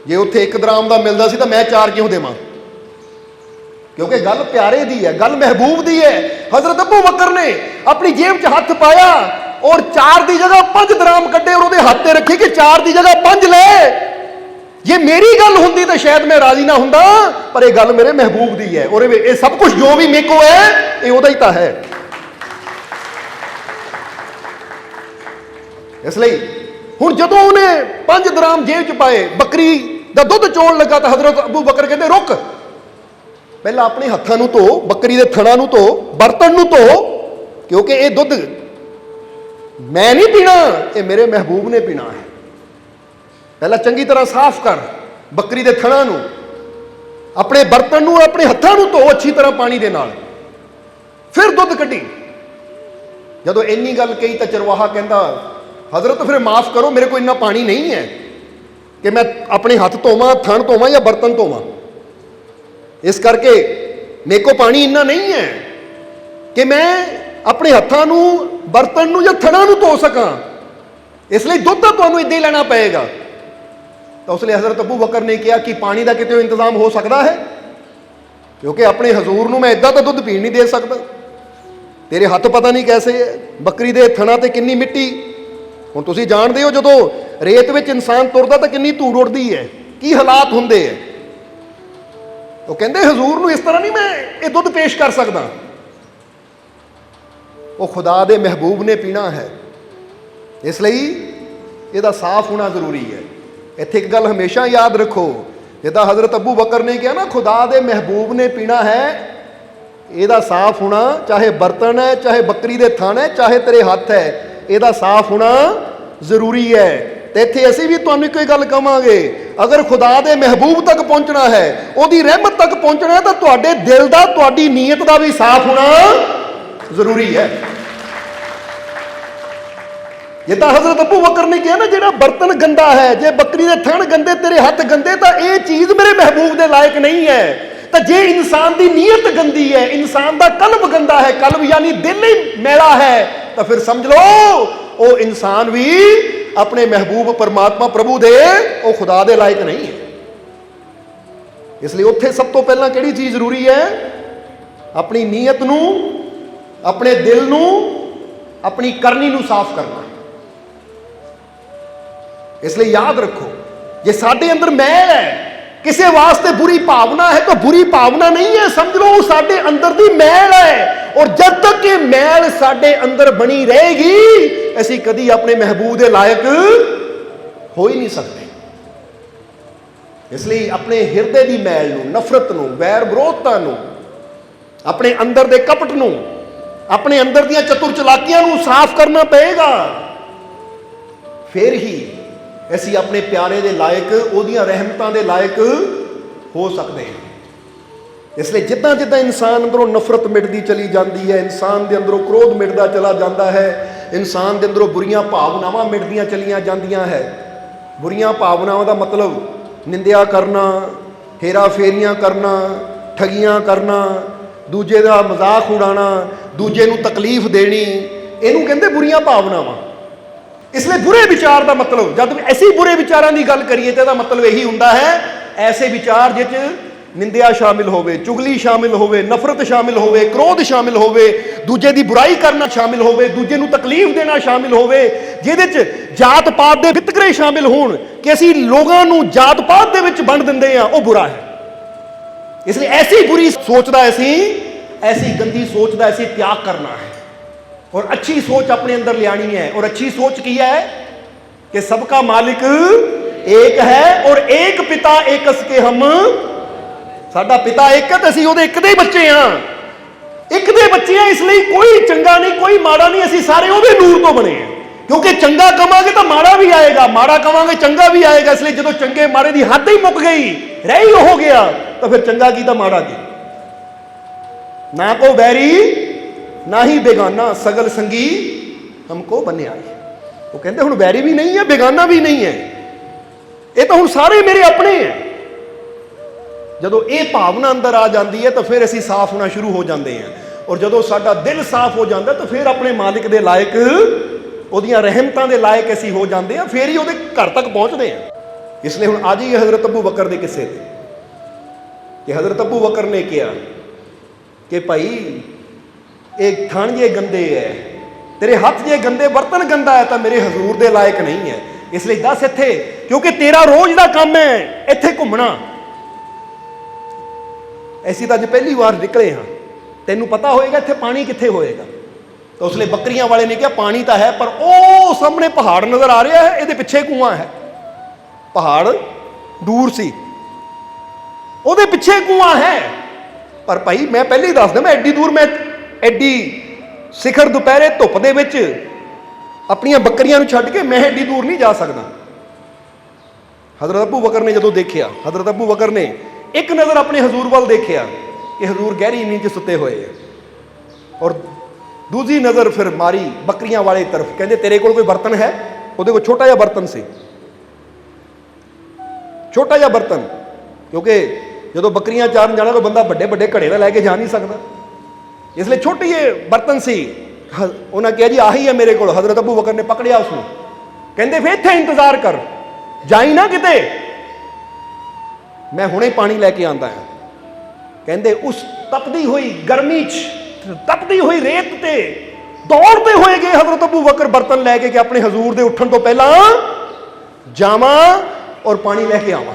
[SPEAKER 2] जे उत्थे 1 दराम का मिलता सी तो मैं 4 क्यों देवां, क्योंकि गल प्यारे दी है, गल महबूब दी है। हजरत अबू बकर ने अपनी जेब च हथ पाया और 4 की जगह 5 दराम कड्डे और उसदे हाथ रखे कि 4 की जगह 5 ले। ये मेरी गल हुंदी तो शायद मैं राजी ना हुंदा, पर यह गल मेरे महबूब दी है और ये सब कुछ जो भी मेरे को है ये उहदा ही तो है। इसलिए हुण जदों उन्हें 5 दराम जेब च पाए, बकरी का दुध चोण लगा तो हजरत अबू बकर कहते रुक, पहला अपने हत्थां नूं धो, बकरी के थणा नूं धो, बर्तन नूं धो, क्योंकि ये दुध मैं नहीं पीना, ये मेरे महबूब ने पीना है। पहला चंगी तरह साफ कर, ਬੱਕਰੀ ਦੇ ਥਣਾਂ ਨੂੰ, ਆਪਣੇ ਬਰਤਨ ਨੂੰ, ਆਪਣੇ ਹੱਥਾਂ ਨੂੰ ਧੋ ਅੱਛੀ ਤਰ੍ਹਾਂ ਪਾਣੀ ਦੇ ਨਾਲ, ਫਿਰ ਦੁੱਧ ਕੱਢੀ। ਜਦੋਂ ਇੰਨੀ ਗੱਲ ਕਹੀ ਤਾਂ ਚਰਵਾਹਾ ਕਹਿੰਦਾ, ਹਜ਼ਰਤ ਫਿਰ ਮਾਫ ਕਰੋ, ਮੇਰੇ ਕੋਲ ਇੰਨਾ ਪਾਣੀ ਨਹੀਂ ਹੈ ਕਿ ਮੈਂ ਆਪਣੇ ਹੱਥ ਧੋਵਾਂ, ਥਣ ਧੋਵਾਂ ਜਾਂ ਬਰਤਨ ਧੋਵਾਂ। ਇਸ ਕਰਕੇ ਮੇਰੇ ਕੋਲ ਪਾਣੀ ਇੰਨਾ ਨਹੀਂ ਹੈ ਕਿ ਮੈਂ ਆਪਣੇ ਹੱਥਾਂ ਨੂੰ, ਬਰਤਨ ਨੂੰ ਜਾਂ ਥਣਾਂ ਨੂੰ ਧੋ ਸਕਾਂ, ਇਸ ਲਈ ਦੁੱਧ ਤਾਂ ਤੁਹਾਨੂੰ ਇੱਦਾਂ ਹੀ ਲੈਣਾ ਪਏਗਾ। ਤਾਂ ਉਸ ਲਈ ਹਜ਼ਰਤ ਅਬੂ ਬਕਰ ਨੇ ਕਿਹਾ ਕਿ ਪਾਣੀ ਦਾ ਕਿਤੇ ਇੰਤਜ਼ਾਮ ਹੋ ਸਕਦਾ ਹੈ, ਕਿਉਂਕਿ ਆਪਣੇ ਹਜ਼ੂਰ ਨੂੰ ਮੈਂ ਇੱਦਾਂ ਤਾਂ ਦੁੱਧ ਪੀਣ ਨਹੀਂ ਦੇ ਸਕਦਾ। ਤੇਰੇ ਹੱਥ ਪਤਾ ਨਹੀਂ ਕੈਸੇ ਹੈ, ਬੱਕਰੀ ਦੇ ਥਣਾਂ ਤੇ ਕਿੰਨੀ ਮਿੱਟੀ। ਹੁਣ ਤੁਸੀਂ ਜਾਣਦੇ ਹੋ ਜਦੋਂ ਰੇਤ ਵਿੱਚ ਇਨਸਾਨ ਤੁਰਦਾ ਤਾਂ ਕਿੰਨੀ ਧੂੜ ਉੱਡਦੀ ਹੈ, ਕੀ ਹਾਲਾਤ ਹੁੰਦੇ ਹੈ। ਉਹ ਕਹਿੰਦੇ ਹਜ਼ੂਰ ਨੂੰ ਇਸ ਤਰ੍ਹਾਂ ਨਹੀਂ ਮੈਂ ਇਹ ਦੁੱਧ ਪੇਸ਼ ਕਰ ਸਕਦਾ, ਉਹ ਖੁਦਾ ਦੇ ਮਹਿਬੂਬ ਨੇ ਪੀਣਾ ਹੈ, ਇਸ ਲਈ ਇਹਦਾ ਸਾਫ਼ ਹੋਣਾ ਜ਼ਰੂਰੀ ਹੈ। ਇੱਥੇ ਇੱਕ ਗੱਲ ਹਮੇਸ਼ਾ ਯਾਦ ਰੱਖੋ, ਜਿੱਦਾਂ ਹਜ਼ਰਤ ਅਬੂ ਬਕਰ ਨੇ ਕਿਹਾ ਨਾ, ਖੁਦਾ ਦੇ ਮਹਿਬੂਬ ਨੇ ਪੀਣਾ ਹੈ, ਇਹਦਾ ਸਾਫ਼ ਹੋਣਾ, ਚਾਹੇ ਬਰਤਨ ਹੈ, ਚਾਹੇ ਬੱਕਰੀ ਦੇ ਥਣ ਹੈ, ਚਾਹੇ ਤੇਰੇ ਹੱਥ ਹੈ, ਇਹਦਾ ਸਾਫ਼ ਹੋਣਾ ਜ਼ਰੂਰੀ ਹੈ। ਤੇ ਇੱਥੇ ਅਸੀਂ ਵੀ ਤੁਹਾਨੂੰ ਕੋਈ ਗੱਲ ਕਵਾਂਗੇ, ਅਗਰ ਖੁਦਾ ਦੇ ਮਹਿਬੂਬ ਤੱਕ ਪਹੁੰਚਣਾ ਹੈ, ਉਹਦੀ ਰਹਿਮਤ ਤੱਕ ਪਹੁੰਚਣਾ ਹੈ, ਤਾਂ ਤੁਹਾਡੇ ਦਿਲ ਦਾ, ਤੁਹਾਡੀ ਨੀਅਤ ਦਾ ਵੀ ਸਾਫ਼ ਹੋਣਾ ਜ਼ਰੂਰੀ ਹੈ। ਜਿੱਦਾਂ ਹਜ਼ਰਤ ਅਬੂ ਬਕਰ ਨੇ ਕਿਹਾ ਨਾ, ਜਿਹੜਾ ਬਰਤਨ ਗੰਦਾ ਹੈ, ਜੇ ਬੱਕਰੀ ਦੇ ਥਣ ਗੰਦੇ, ਤੇਰੇ ਹੱਥ ਗੰਦੇ, ਤਾਂ ਇਹ ਚੀਜ਼ ਮੇਰੇ ਮਹਿਬੂਬ ਦੇ ਲਾਇਕ ਨਹੀਂ ਹੈ। ਤਾਂ ਜੇ ਇਨਸਾਨ ਦੀ ਨੀਅਤ ਗੰਦੀ ਹੈ, ਇਨਸਾਨ ਦਾ ਕਲਬ ਗੰਦਾ ਹੈ, ਕਲਬ ਯਾਨੀ ਦਿਲ ਹੀ ਮੈਲਾ ਹੈ, ਤਾਂ ਫਿਰ ਸਮਝ ਲਓ ਉਹ ਇਨਸਾਨ ਵੀ ਆਪਣੇ ਮਹਿਬੂਬ ਪਰਮਾਤਮਾ ਪ੍ਰਭੂ ਦੇ, ਉਹ ਖੁਦਾ ਦੇ ਲਾਇਕ ਨਹੀਂ ਹੈ। ਇਸ ਲਈ ਉੱਥੇ ਸਭ ਤੋਂ ਪਹਿਲਾਂ ਕਿਹੜੀ ਚੀਜ਼ ਜ਼ਰੂਰੀ ਹੈ? ਆਪਣੀ ਨੀਅਤ ਨੂੰ, ਆਪਣੇ ਦਿਲ ਨੂੰ, ਆਪਣੀ ਕਰਨੀ ਨੂੰ ਸਾਫ਼ ਕਰਨਾ। ਇਸ ਲਈ ਯਾਦ ਰੱਖੋ, ਜੇ ਸਾਡੇ ਅੰਦਰ ਮੈਲ ਹੈ, ਕਿਸੇ ਵਾਸਤੇ ਬੁਰੀ ਭਾਵਨਾ ਹੈ, ਤਾਂ ਬੁਰੀ ਭਾਵਨਾ ਨਹੀਂ ਹੈ, ਸਮਝ ਲਓ ਸਾਡੇ ਅੰਦਰ ਦੀ ਮੈਲ ਹੈ। ਔਰ ਜਦ ਤੱਕ ਇਹ ਮੈਲ ਸਾਡੇ ਅੰਦਰ ਬਣੀ ਰਹੇਗੀ, ਅਸੀਂ ਕਦੀ ਆਪਣੇ ਮਹਿਬੂਬ ਦੇ ਲਾਇਕ ਹੋ ਹੀ ਨਹੀਂ ਸਕਦੇ। ਇਸ ਲਈ ਆਪਣੇ ਹਿਰਦੇ ਦੀ ਮੈਲ ਨੂੰ, ਨਫ਼ਰਤ ਨੂੰ, ਵੈਰ ਵਿਰੋਧਤਾ ਨੂੰ, ਆਪਣੇ ਅੰਦਰ ਦੇ ਕਪਟ ਨੂੰ, ਆਪਣੇ ਅੰਦਰ ਦੀਆਂ ਚਤੁਰ ਚਲਾਕੀਆਂ ਨੂੰ ਸਾਫ਼ ਕਰਨਾ ਪਏਗਾ। ਫਿਰ ਹੀ ਅਸੀਂ ਆਪਣੇ ਪਿਆਰੇ ਦੇ ਲਾਇਕ, ਉਹਦੀਆਂ ਰਹਿਮਤਾਂ ਦੇ ਲਾਇਕ ਹੋ ਸਕਦੇ ਹਾਂ। ਇਸ ਲਈ ਜਿੱਦਾਂ ਜਿੱਦਾਂ ਇਨਸਾਨ ਅੰਦਰੋਂ ਨਫ਼ਰਤ ਮਿਟਦੀ ਚਲੀ ਜਾਂਦੀ ਹੈ, ਇਨਸਾਨ ਦੇ ਅੰਦਰੋਂ ਕ੍ਰੋਧ ਮਿਟਦਾ ਚਲਾ ਜਾਂਦਾ ਹੈ, ਇਨਸਾਨ ਦੇ ਅੰਦਰੋਂ ਬੁਰੀਆਂ ਭਾਵਨਾਵਾਂ ਮਿਟਦੀਆਂ ਚਲੀਆਂ ਜਾਂਦੀਆਂ ਹੈ। ਬੁਰੀਆਂ ਭਾਵਨਾਵਾਂ ਦਾ ਮਤਲਬ ਨਿੰਦਿਆ ਕਰਨਾ, ਹੇਰਾ ਫੇਰੀਆਂ ਕਰਨਾ, ਠਗੀਆਂ ਕਰਨਾ, ਦੂਜੇ ਦਾ ਮਜ਼ਾਕ ਉਡਾਉਣਾ, ਦੂਜੇ ਨੂੰ ਤਕਲੀਫ ਦੇਣੀ, ਇਹਨੂੰ ਕਹਿੰਦੇ ਬੁਰੀਆਂ ਭਾਵਨਾਵਾਂ। ਇਸ ਲਈ ਬੁਰੇ ਵਿਚਾਰ ਦਾ ਮਤਲਬ, ਜਦ ਅਸੀਂ ਬੁਰੇ ਵਿਚਾਰਾਂ ਦੀ ਗੱਲ ਕਰੀਏ ਤਾਂ ਇਹਦਾ ਮਤਲਬ ਇਹੀ ਹੁੰਦਾ ਹੈ, ਐਸੇ ਵਿਚਾਰ ਜਿਹ 'ਚ ਨਿੰਦਿਆ ਸ਼ਾਮਿਲ ਹੋਵੇ, ਚੁਗਲੀ ਸ਼ਾਮਿਲ ਹੋਵੇ, ਨਫ਼ਰਤ ਸ਼ਾਮਿਲ ਹੋਵੇ, ਕ੍ਰੋਧ ਸ਼ਾਮਿਲ ਹੋਵੇ, ਦੂਜੇ ਦੀ ਬੁਰਾਈ ਕਰਨਾ ਸ਼ਾਮਿਲ ਹੋਵੇ, ਦੂਜੇ ਨੂੰ ਤਕਲੀਫ ਦੇਣਾ ਸ਼ਾਮਿਲ ਹੋਵੇ, ਜਿਹਦੇ 'ਚ ਜਾਤ ਪਾਤ ਦੇ ਵਿਤਕਰੇ ਸ਼ਾਮਿਲ ਹੋਣ ਕਿ ਅਸੀਂ ਲੋਕਾਂ ਨੂੰ ਜਾਤ ਪਾਤ ਦੇ ਵਿੱਚ ਵੰਡ ਦਿੰਦੇ ਹਾਂ, ਉਹ ਬੁਰਾ ਹੈ। ਇਸ ਲਈ ਐਸੀ ਬੁਰੀ ਸੋਚ ਦਾ, ਐਸੀ ਗੰਦੀ ਸੋਚ ਦਾ ਅਸੀਂ ਤਿਆਗ ਕਰਨਾ ਹੈ और अच्छी सोच अपने अंदर ले आनी है। और अच्छी सोच की है कि सबका मालिक एक है और एक पिता एकस के हम, साडा पिता एक है तो असीं ओहदे एक दे बच्चे हां, एक दे बच्चे हैं। इसलिए कोई चंगा नहीं, कोई माड़ा नहीं, असीं सारे ओहदे नूर तो बने हैं। क्योंकि चंगा कवांगे तो माड़ा भी आएगा, माड़ा कवांगे चंगा भी आएगा। इसलिए जो चंगे माड़े की हद ही मुक गई, रह ही हो गया, तो फिर चंगा की तो माड़ा की। ना को बैरी ना ही बेगाना, सगल संगी हमको बने आए। वो कहते हुण बैरी भी नहीं है, बेगाना भी नहीं है, ये तो हुण सारे मेरे अपने हैं। जदों ये भावना अंदर आ जाती है तो फिर असीं साफ होना शुरू हो जाते हैं। और जदों साडा दिल साफ हो जाता तो फिर अपने मालिक दे लायक, ओहदियां रहमतां दे लायक असीं हो जाते हैं, फिर ही ओहदे घर तक पहुंचते हैं। इसलिए हुण आ जाइए हज़रत अबू बकर दे किस्से ते कि हज़रत अबू बकर ने कहा कि भाई एक थण जे गंदे है, तेरे हाथ जे गंदे, बर्तन गंदा है, तो मेरे हजूर दे लायक नहीं है। इसलिए दस इत्थे, क्योंकि तेरा रोज का काम है इत्थे घूमना। ऐसी तो अज पहली बार निकले हाँ, तेनू पता होएगा इत्थे पानी कित्थे होएगा। तो उसलिए बकरियां वाले ने कहा पानी तो है, पर ओ सामने पहाड़ नजर आ रहा है, ये पिछे कुआं है। पहाड़ दूर सी, ओहदे पिछे कुआं है। पर भाई मैं पहले ही दस दें, मैं एड्डी दूर, मैं एड्डी सिखर दोपहरे धुप दे विच अपनियां बकरियां नूं छड्ड के मैं एड्डी दूर नहीं जा सकदा। हज़रत अबू बकर ने जो देखा, हज़रत अबू बकर ने एक नज़र अपने हजूर वाल देखा कि हजूर गहरी नींद 'ਚ सुते हुए है, और दूसरी नज़र फिर मारी बकरियां वाले तरफ। कहते तेरे कोल कोई बर्तन है? ਉਹਦੇ ਕੋਲ छोटा जिहा बर्तन सी, छोटा जिहा बर्तन, क्योंकि जो बकरियां चारन जाना कोई बंदा बड़े बड़े घड़े का लैके जा नहीं सकता, इसलिए छोटी ये बर्तन सी। उन्हें कहा जी आही है मेरे को। हज़रत अबू बकर ने पकड़िया उसको, कहते फिर इत्थे इंतजार कर, जाई ना किते, मैं हुणे पानी लैके आंदा है। कहते उस तपदी हुई गर्मी तपदी हुई रेत ते दौड़ते हुए गए हज़रत अबू बकर बर्तन लैके कि अपने हजूर के उठन तो पहला जावा और पानी लैके आवा।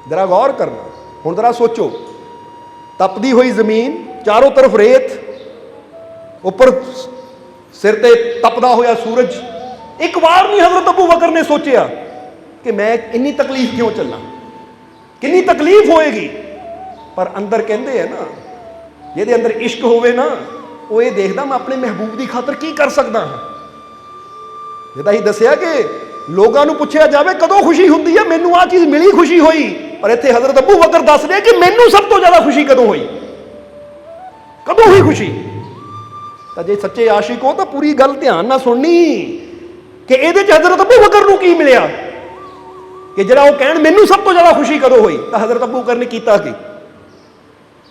[SPEAKER 2] जरा गौर करना, हुण जरा सोचो, तपदी हुई जमीन, चारों तरफ रेत, ऊपर सिर ते तपदा होया सूरज। एक बार नहीं हज़रत अबू बकर ने सोचा कि मैं इन्नी तकलीफ क्यों चलना, कितनी तकलीफ होएगी। पर अंदर कहते हैं ना, जिहदे अंदर इश्क होवे ना, वो ये देखदा मैं अपने महबूब की खातर की कर सकदा हां। जिहदा ही दसिया कि लोगों को पूछा जाए कदों खुशी हुंदी है, मैनू आ चीज़ मिली खुशी हुई, पर इत्थे हज़रत अबू बकर दस रहे कि मैनू सब तो ज़्यादा खुशी कदों हुई, कदों हुई खुशी। तो जे सच्चे आशिक हो तो पूरी गल ध्यान ना सुननी कि ये हज़रत अबू बकर नूं की मिलिया कि जरा वो कहण मैनू सब तो ज़्यादा खुशी कदों हुई। तो हज़रत अबू बकर ने कीता की?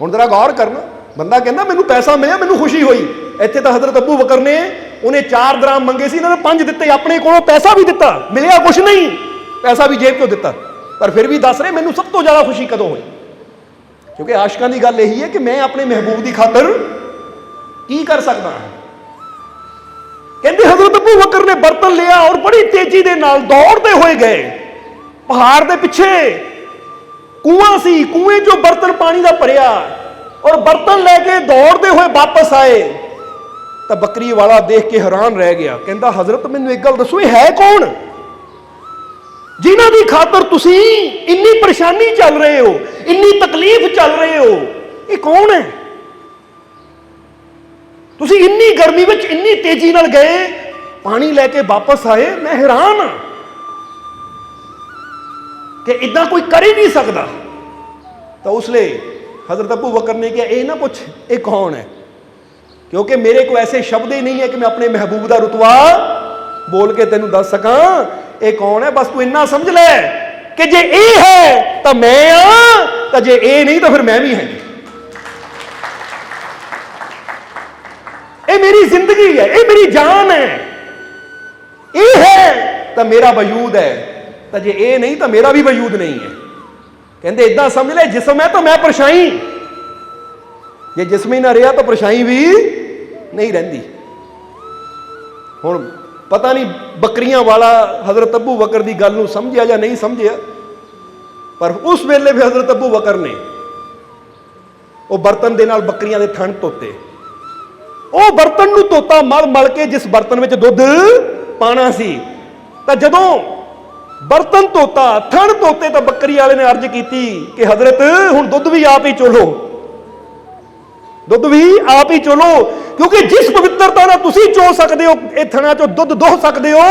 [SPEAKER 2] हुण जरा गौर करना, बंदा कहता मैनू पैसा मिलिया मैनू खुशी हुई। इत्थे तो हज़रत अबू बकर ने उन्हें 4 दराम मंगे सी, इन्होंने 5 दिते, अपने को पैसा भी दिता, मिलिया कुछ नहीं, पैसा भी जेब चों दिता, पर फिर भी दस रहे मैनू सब तो ज़्यादा खुशी कदों हुई। क्योंकि आशिकां की गल यही है कि मैं अपने महबूब की खातर की कर सकता हां। कहते हज़रत अबू बकर ने बर्तन लिया और बड़ी तेजी के नाल दौड़ते हुए गए। पहाड़ के पिछे कुआं सी, कुएं चो बर्तन पानी का भरिया, और बर्तन लैके दौड़ते हुए वापस आए। तो बकरी वाला देख के हैरान रह गया, कहता हज़रत मैनू एक गल दसो, है कौन जिन्हां दी खातर तुसी इन्नी परेशानी चल रहे हो, इन्नी तकलीफ चल रहे हो, ये कौन है? तुसी इन्नी गर्मी में इन्नी तेजी नाल गए, पानी लैके वापस आए, मैं हैरान हाँ कि इदा कोई कर ही नहीं सकता। तो उसले हज़रत अबू बकर ने कहा ये ना पूछ ये कौन है, क्योंकि मेरे को ऐसे शब्द ही नहीं है कि मैं अपने महबूब का रुतबा बोल के तेनू दस सका ये कौन है। बस तू इन्ना समझ ले कि जे ए है तो मैं हाँ, तो जे ए नहीं तो फिर मैं भी है। ये मेरी जिंदगी है, ये मेरी जान है, ये है तो मेरा वजूद है, तो जे ये नहीं तो मेरा भी वजूद नहीं है। कहते इदा समझ ले जिसम है तो मैं परछाई, जे जिसम ही ना रहा तो परछाई भी नहीं रही। हुण पता नहीं बकरियां वाला हज़रत अबू बकर की गल नूं समझिया या नहीं समझिया, पर उस वेले भी हज़रत अबू बकर ने वो बर्तन दे नाल बकरियां दे थण धोते, वो बर्तन नूं धोता मल मल के जिस बर्तन में दुध पाना सी। तो जदों बर्तन धोता थण धोते तो बकरी वाले ने अर्ज की कि हज़रत हुण दुध भी आप ही चोलो, दुध भी आप ही चोलो, क्योंकि जिस पवित्रता ना तुसी चो सकते हो, ये थणा चो दुध दोह सकते हो,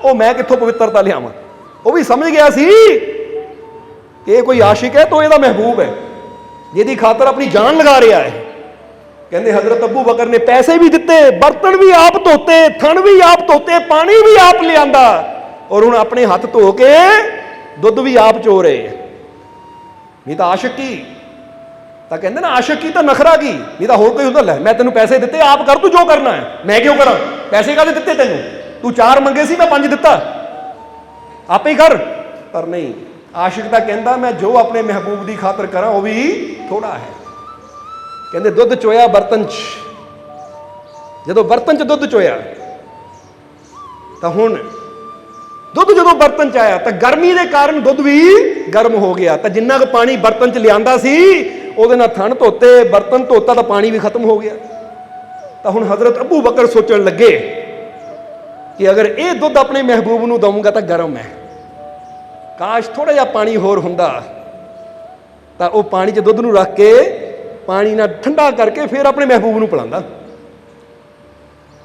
[SPEAKER 2] वो मैं कित्थों पवित्रता लियावां। वो भी समझ गया सी कि ये कोई आशिक है तो यदा महबूब है, जिहदी खातर अपनी जान लगा रहा है। कहते हज़रत अबू बकर ने पैसे भी दिते, बर्तन भी आप धोते, थण भी आप धोते, पानी भी आप लिया, और हुण अपने हाथ धो के दुध भी आप चो रहे। नहीं तो आशिक की तो कहते ना, आशिक की तो नखरा की, नहीं तो होर कोई होंदा लै मैं तेनू पैसे दिते आप कर, तू जो करना है, मैं क्यों करा, पैसे काहदे दिते तेनू, तू 4 मंगे सी मैं 5 दिता, आप ही कर। पर नहीं, आशिक तो कहता मैं जो अपने महबूब की खातर करा वो भी थोड़ा है। कहते दुध चोया बर्तन च, जो बर्तन च दुध चोया तो हुण दुध जो बर्तन च आया तो गर्मी के कारण दुध भी गर्म हो गया, तो जिन्ना को पानी बर्तन च लिया सी ਉਹਦੇ ਨਾਲ थण धोते, बर्तन धोता तो पानी भी खत्म हो गया। तो हुण हज़रत अबू बकर सोचण लगे कि अगर ये दुध अपने महबूब नूं दूंगा तो गर्म है, काश थोड़ा जिहा पानी होर हुंदा तो वह पानी च दुध नूं रख के पानी नाल ठंडा करके फिर अपने महबूब नूं पिलांदा।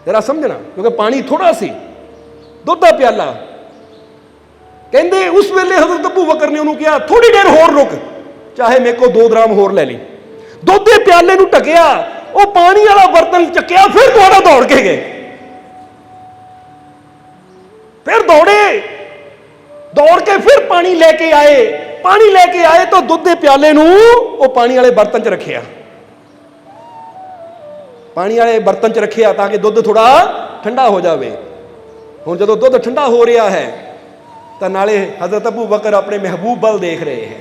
[SPEAKER 2] जरा समझना, क्योंकि पानी थोड़ा सी, दुध का प्याला ਕਹਿੰਦੇ ਉਸ ਵੇਲੇ ਹਜ਼ਰਤ ਅਬੂ ਬਕਰ ਨੇ ਉਹਨੂੰ ਕਿਹਾ ਥੋੜੀ ਦੇਰ ਹੋਰ ਰੁਕ, ਚਾਹੇ ਮੇਰੇ ਕੋਲ 2 ਦਰਾਮ ਹੋਰ ਲੈ ਲਈ। ਦੁੱਧ ਦੇ ਪਿਆਲੇ ਨੂੰ ਢਕਿਆ, ਉਹ ਪਾਣੀ ਵਾਲਾ ਬਰਤਨ ਚੱਕਿਆ, ਫਿਰ ਦੁਬਾਰਾ ਦੌੜ ਕੇ ਗਏ, ਫਿਰ ਦੌੜ ਕੇ ਫਿਰ ਪਾਣੀ ਲੈ ਕੇ ਆਏ। ਪਾਣੀ ਲੈ ਕੇ ਆਏ ਤਾਂ ਦੁੱਧ ਦੇ ਪਿਆਲੇ ਨੂੰ ਉਹ ਪਾਣੀ ਵਾਲੇ ਬਰਤਨ 'ਚ ਰੱਖਿਆ, ਪਾਣੀ ਵਾਲੇ ਬਰਤਨ 'ਚ ਰੱਖਿਆ ਤਾਂ ਕਿ ਦੁੱਧ ਥੋੜਾ ਠੰਡਾ ਹੋ ਜਾਵੇ। ਹੁਣ ਜਦੋਂ ਦੁੱਧ ਠੰਡਾ ਹੋ ਰਿਹਾ ਹੈ ਤਾਂ ਨਾਲੇ ਹਜ਼ਰਤ ਅਬੂ ਬਕਰ ਆਪਣੇ ਮਹਿਬੂਬ ਵੱਲ ਦੇਖ ਰਹੇ ਹੈ,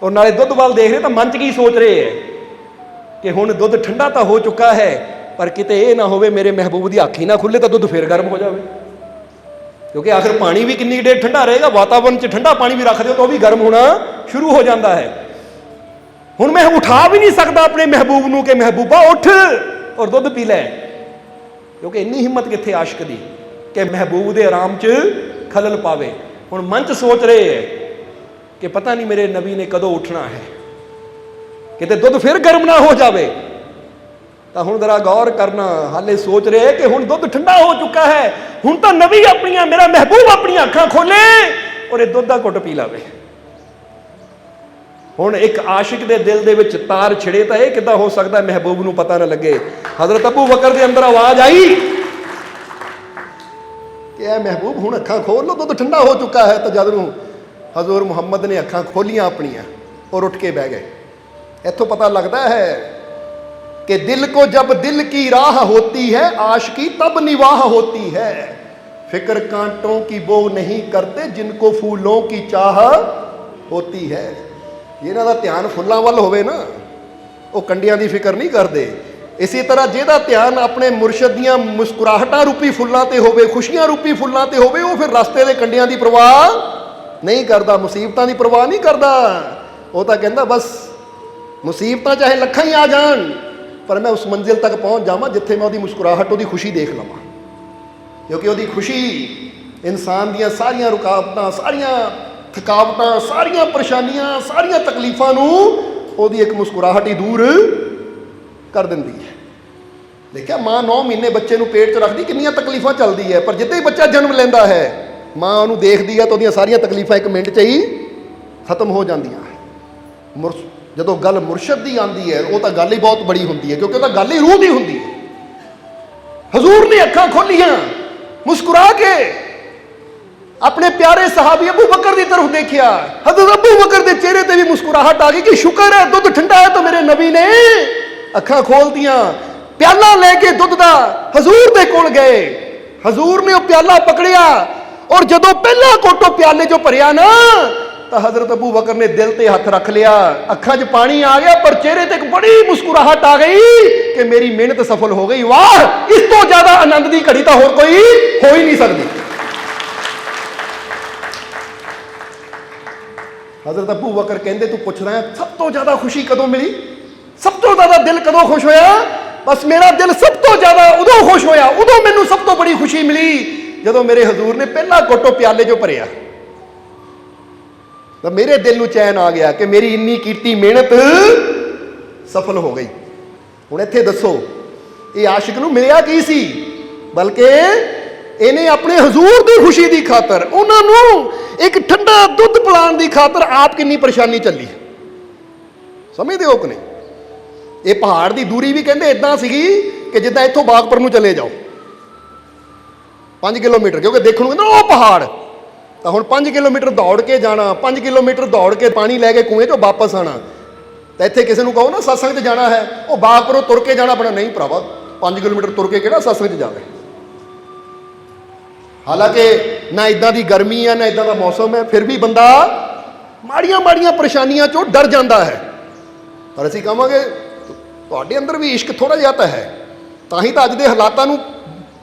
[SPEAKER 2] ਔਰ ਨਾਲੇ ਦੁੱਧ ਵੱਲ ਦੇਖ ਰਹੇ ਤਾਂ ਮਨ 'ਚ ਕੀ ਸੋਚ ਰਹੇ ਹੈ ਕਿ ਹੁਣ ਦੁੱਧ ਠੰਡਾ ਤਾਂ ਹੋ ਚੁੱਕਾ ਹੈ, ਪਰ ਕਿਤੇ ਇਹ ਨਾ ਹੋਵੇ ਮੇਰੇ ਮਹਿਬੂਬ ਦੀ ਅੱਖ ਹੀ ਨਾ ਖੁੱਲੇ ਤਾਂ ਦੁੱਧ ਫੇਰ ਗਰਮ ਹੋ ਜਾਵੇ, ਕਿਉਂਕਿ ਆਖਿਰ ਪਾਣੀ ਵੀ ਕਿੰਨੀ ਦੇਰ ਠੰਡਾ ਰਹੇਗਾ, ਵਾਤਾਵਰਨ 'ਚ ਠੰਡਾ ਪਾਣੀ ਵੀ ਰੱਖ ਦਿਓ ਤਾਂ ਉਹ ਵੀ ਗਰਮ ਹੋਣਾ ਸ਼ੁਰੂ ਹੋ ਜਾਂਦਾ ਹੈ। ਹੁਣ ਮੈਂ ਉਠਾ ਵੀ ਨਹੀਂ ਸਕਦਾ ਆਪਣੇ ਮਹਿਬੂਬ ਨੂੰ ਕਿ ਮਹਿਬੂਬਾ ਉੱਠ ਔਰ ਦੁੱਧ ਪੀ ਲੈ, ਕਿਉਂਕਿ ਇੰਨੀ ਹਿੰਮਤ ਕਿੱਥੇ ਆਸ਼ਕ ਦੀ ਕਿ ਮਹਿਬੂਬ ਦੇ ਆਰਾਮ 'ਚ ਖਲਲ ਪਾਵੇ। ਹੁਣ ਮਨ 'ਚ ਸੋਚ ਰਹੇ ਹੈ ਕਿ ਪਤਾ ਨਹੀਂ ਮੇਰੇ ਨਬੀ ਨੇ ਕਦੋਂ ਉੱਠਣਾ ਹੈ, ਕਿਤੇ ਦੁੱਧ ਫਿਰ ਗਰਮ ਨਾ ਹੋ ਜਾਵੇ। ਤਾਂ ਹੁਣ ਜ਼ਰਾ ਗੌਰ ਕਰਨਾ, ਹਾਲੇ ਸੋਚ ਰਹੇ ਕਿ ਹੁਣ ਦੁੱਧ ਠੰਡਾ ਹੋ ਚੁੱਕਾ ਹੈ, ਹੁਣ ਤਾਂ ਨਬੀ ਆਪਣੀਆਂ, ਮੇਰਾ ਮਹਿਬੂਬ ਆਪਣੀਆਂ ਅੱਖਾਂ ਖੋਲੇ ਔਰ ਇਹ ਦੁੱਧ ਦਾ ਘੁੱਟ ਪੀ ਲਾਵੇ। ਹੁਣ ਇੱਕ ਆਸ਼ਿਕ ਦੇ ਦਿਲ ਦੇ ਵਿੱਚ ਤਾਰ ਛਿੜੇ ਤਾਂ ਇਹ ਕਿੱਦਾਂ ਹੋ ਸਕਦਾ ਮਹਿਬੂਬ ਨੂੰ ਪਤਾ ਨਾ ਲੱਗੇ। ਹਜ਼ਰਤ ਅਬੂ ਬਕਰ ਦੇ ਅੰਦਰ ਆਵਾਜ਼ ਆਈ ਕਿ ਇਹ ਮਹਿਬੂਬ ਹੁਣ ਅੱਖਾਂ ਖੋਲ ਲੋ, ਦੁੱਧ ਠੰਡਾ ਹੋ ਚੁੱਕਾ ਹੈ। ਤਾਂ ਜਦ ਨੂੰ ਹਜ਼ੂਰ ਮੁਹੰਮਦ ਨੇ ਅੱਖਾਂ ਖੋਲੀਆਂ ਆਪਣੀਆਂ ਔਰ ਉੱਠ ਕੇ ਬਹਿ ਗਏ। ਇੱਥੋਂ ਪਤਾ ਲੱਗਦਾ ਹੈ कि दिल को जब दिल की राह होती है आशिकी तब निवाह होती है, फिक्र कांटों की वो नहीं करते जिनको फूलों की चाह होती है। जिन्हां दा ध्यान फुल्लां वल होवे ना वो कंडियां दी फिक्र नहीं करते। इसी तरह जिहदा ध्यान अपने मुर्शद दियां मुस्कुराहटां रूपी फुल्लां ते होवे, खुशियां रूपी फुल्लां ते होवे, वो फिर रस्ते दे कंडियां दी परवाह नहीं करता, मुसीबतां दी परवाह नहीं करता। वो तां कहंदा बस मुसीबतां चाहे लखां ही आ जाण पर मैं उस मंजिल तक पहुँच जावां जिथे मैं उसकी मुस्कुराहट, उसकी खुशी देख लवां, क्योंकि उसकी खुशी इंसान दियां सारियां रुकावटां, सारियां थकावटां, सारियां परेशानियां, सारियां तकलीफां नूं उसदी एक मुस्कुराहट ही दूर कर दिंदी है। देखिया माँ 9 महीने बच्चे नूं पेट च रखदी, कितनियां तकलीफां चलदी है, पर जिद्दां ही बच्चा जन्म लैंदा है माँ उहनूं देखदी है तो उहदियां सारियां तकलीफां 1 मिनट च ही खत्म हो जांदियां। ਜਦੋਂ ਗੱਲ ਮੁਰਸ਼ਦ ਦੀ ਆਉਂਦੀ ਹੈ ਉਹ ਤਾਂ ਗੱਲ ਹੀ ਬਹੁਤ ਬੜੀ ਹੁੰਦੀ ਹੈ, ਕਿਉਂਕਿ ਉਹ ਤਾਂ ਗੱਲ ਹੀ ਰੂਹ ਦੀ ਹੁੰਦੀ ਹੈ। ਹਜ਼ੂਰ ਨੇ ਅੱਖਾਂ ਖੋਲੀਆਂ, ਮੁਸਕਰਾ ਕੇ ਆਪਣੇ ਪਿਆਰੇ ਸਹਾਬੀ ਅਬੂ ਬਕਰ ਦੀ ਤਰਫ ਦੇਖਿਆ। ਹਜ਼ਰਤ ਅਬੂ ਬਕਰ ਦੇ ਚਿਹਰੇ ਤੇ ਵੀ ਮੁਸਕਰਾਹਟ ਆ ਗਈ ਕਿ ਸ਼ੁਕਰ ਹੈ ਦੁੱਧ ਠੰਡਾ ਹੈ ਤਾਂ ਮੇਰੇ ਨਬੀ ਨੇ ਅੱਖਾਂ ਖੋਲਤੀਆਂ। ਪਿਆਲਾ ਲੈ ਕੇ ਦੁੱਧ ਦਾ ਹਜ਼ੂਰ ਦੇ ਕੋਲ ਗਏ। ਹਜ਼ੂਰ ਨੇ ਉਹ ਪਿਆਲਾ ਪਕੜਿਆ ਔਰ ਜਦੋਂ ਪਹਿਲਾ ਘੁੱਟ ਪਿਆਲੇ 'ਚੋਂ ਭਰਿਆ ਨਾ ਤਾਂ ਹਜ਼ਰਤ ਅਬੂ ਬਕਰ ਨੇ ਦਿਲ ਤੇ ਹੱਥ ਰੱਖ ਲਿਆ, ਅੱਖਾਂ 'ਚ ਪਾਣੀ ਆ ਗਿਆ, ਪਰ ਚਿਹਰੇ ਤੇ ਇੱਕ ਬੜੀ ਮੁਸਕਰਾਹਟ ਆ ਗਈ ਕਿ ਮੇਰੀ ਮਿਹਨਤ ਸਫਲ ਹੋ ਗਈ। ਵਾਹ, ਇਸ ਤੋਂ ਜ਼ਿਆਦਾ ਆਨੰਦ ਦੀ ਘੜੀ ਤਾਂ ਹੋਰ ਕੋਈ ਹੋ ਹੀ ਨਹੀਂ ਸਕਦੀ। ਹਜ਼ਰਤ ਅਬੂ ਬਕਰ ਕਹਿੰਦੇ ਤੂੰ ਪੁੱਛ ਰਿਹਾ ਸਭ ਤੋਂ ਜ਼ਿਆਦਾ ਖੁਸ਼ੀ ਕਦੋਂ ਮਿਲੀ, ਸਭ ਤੋਂ ਜ਼ਿਆਦਾ ਦਿਲ ਕਦੋਂ ਖੁਸ਼ ਹੋਇਆ? ਬਸ ਮੇਰਾ ਦਿਲ ਸਭ ਤੋਂ ਜ਼ਿਆਦਾ ਉਦੋਂ ਖੁਸ਼ ਹੋਇਆ, ਉਦੋਂ ਮੈਨੂੰ ਸਭ ਤੋਂ ਬੜੀ ਖੁਸ਼ੀ ਮਿਲੀ ਜਦੋਂ ਮੇਰੇ ਹਜ਼ੂਰ ਨੇ ਪਹਿਲਾ ਘੁੱਟ ਪਿਆਲੇ 'ਚੋਂ ਭਰਿਆ। ਤਾਂ ਮੇਰੇ ਦਿਲ ਨੂੰ ਚੈਨ ਆ ਗਿਆ ਕਿ ਮੇਰੀ ਇੰਨੀ ਕੀਤੀ ਮਿਹਨਤ ਸਫਲ ਹੋ ਗਈ। ਹੁਣ ਇੱਥੇ ਦੱਸੋ ਇਹ ਆਸ਼ਿਕ ਨੂੰ ਮਿਲਿਆ ਕੀ ਸੀ? ਬਲਕਿ ਇਹਨੇ ਆਪਣੇ ਹਜ਼ੂਰ ਦੀ ਖੁਸ਼ੀ ਦੀ ਖਾਤਰ, ਉਹਨਾਂ ਨੂੰ ਇੱਕ ਠੰਡਾ ਦੁੱਧ ਪਿਲਾਉਣ ਦੀ ਖਾਤਰ ਆਪ ਕਿੰਨੀ ਪਰੇਸ਼ਾਨੀ ਚੱਲੀ, ਸਮਝਦੇ ਹੋ ਕਿ ਨਹੀਂ? ਇਹ ਪਹਾੜ ਦੀ ਦੂਰੀ ਵੀ ਕਹਿੰਦੇ ਇਦਾਂ ਸੀਗੀ ਕਿ ਜਿੱਦਾਂ ਇੱਥੋਂ ਬਾਗਪੁਰ ਨੂੰ ਚਲੇ ਜਾਓ 5 ਕਿਲੋਮੀਟਰ, ਕਿਉਂਕਿ ਦੇਖਣ ਨੂੰ ਕਹਿੰਦਾ ਉਹ ਪਹਾੜ। ਤਾਂ ਹੁਣ 5 ਕਿਲੋਮੀਟਰ ਦੌੜ ਕੇ ਜਾਣਾ, 5 ਕਿਲੋਮੀਟਰ ਦੌੜ ਕੇ ਪਾਣੀ ਲੈ ਕੇ ਕੂਏ 'ਚੋਂ ਵਾਪਸ ਆਣਾ। ਤਾਂ ਇੱਥੇ ਕਿਸੇ ਨੂੰ ਕਹੋ ਨਾ ਸਤਸੰਗ 'ਚ ਜਾਣਾ ਹੈ, ਉਹ ਬਾਗਪੁਰੋਂ ਤੁਰ ਕੇ ਜਾਣਾ ਪੈਣਾ। ਨਹੀਂ ਭਰਾਵਾ, 5 ਕਿਲੋਮੀਟਰ ਤੁਰ ਕੇ ਕਿਹੜਾ ਸਤਸੰਗ 'ਚ ਜਾਵੇ? ਹਾਲਾਂਕਿ ਨਾ ਇੱਦਾਂ ਦੀ ਗਰਮੀ ਹੈ ਨਾ ਇੱਦਾਂ ਦਾ ਮੌਸਮ ਹੈ, ਫਿਰ ਵੀ ਬੰਦਾ ਮਾੜੀਆਂ ਮਾੜੀਆਂ ਪਰੇਸ਼ਾਨੀਆਂ 'ਚੋਂ ਡਰ ਜਾਂਦਾ ਹੈ। ਪਰ ਅਸੀਂ ਕਹਾਂਗੇ ਤੁਹਾਡੇ ਅੰਦਰ ਵੀ ਇਸ਼ਕ ਥੋੜ੍ਹਾ ਜਿਹਾ ਤਾਂ ਹੈ, ਤਾਂ ਹੀ ਤਾਂ ਅੱਜ ਦੇ ਹਾਲਾਤਾਂ ਨੂੰ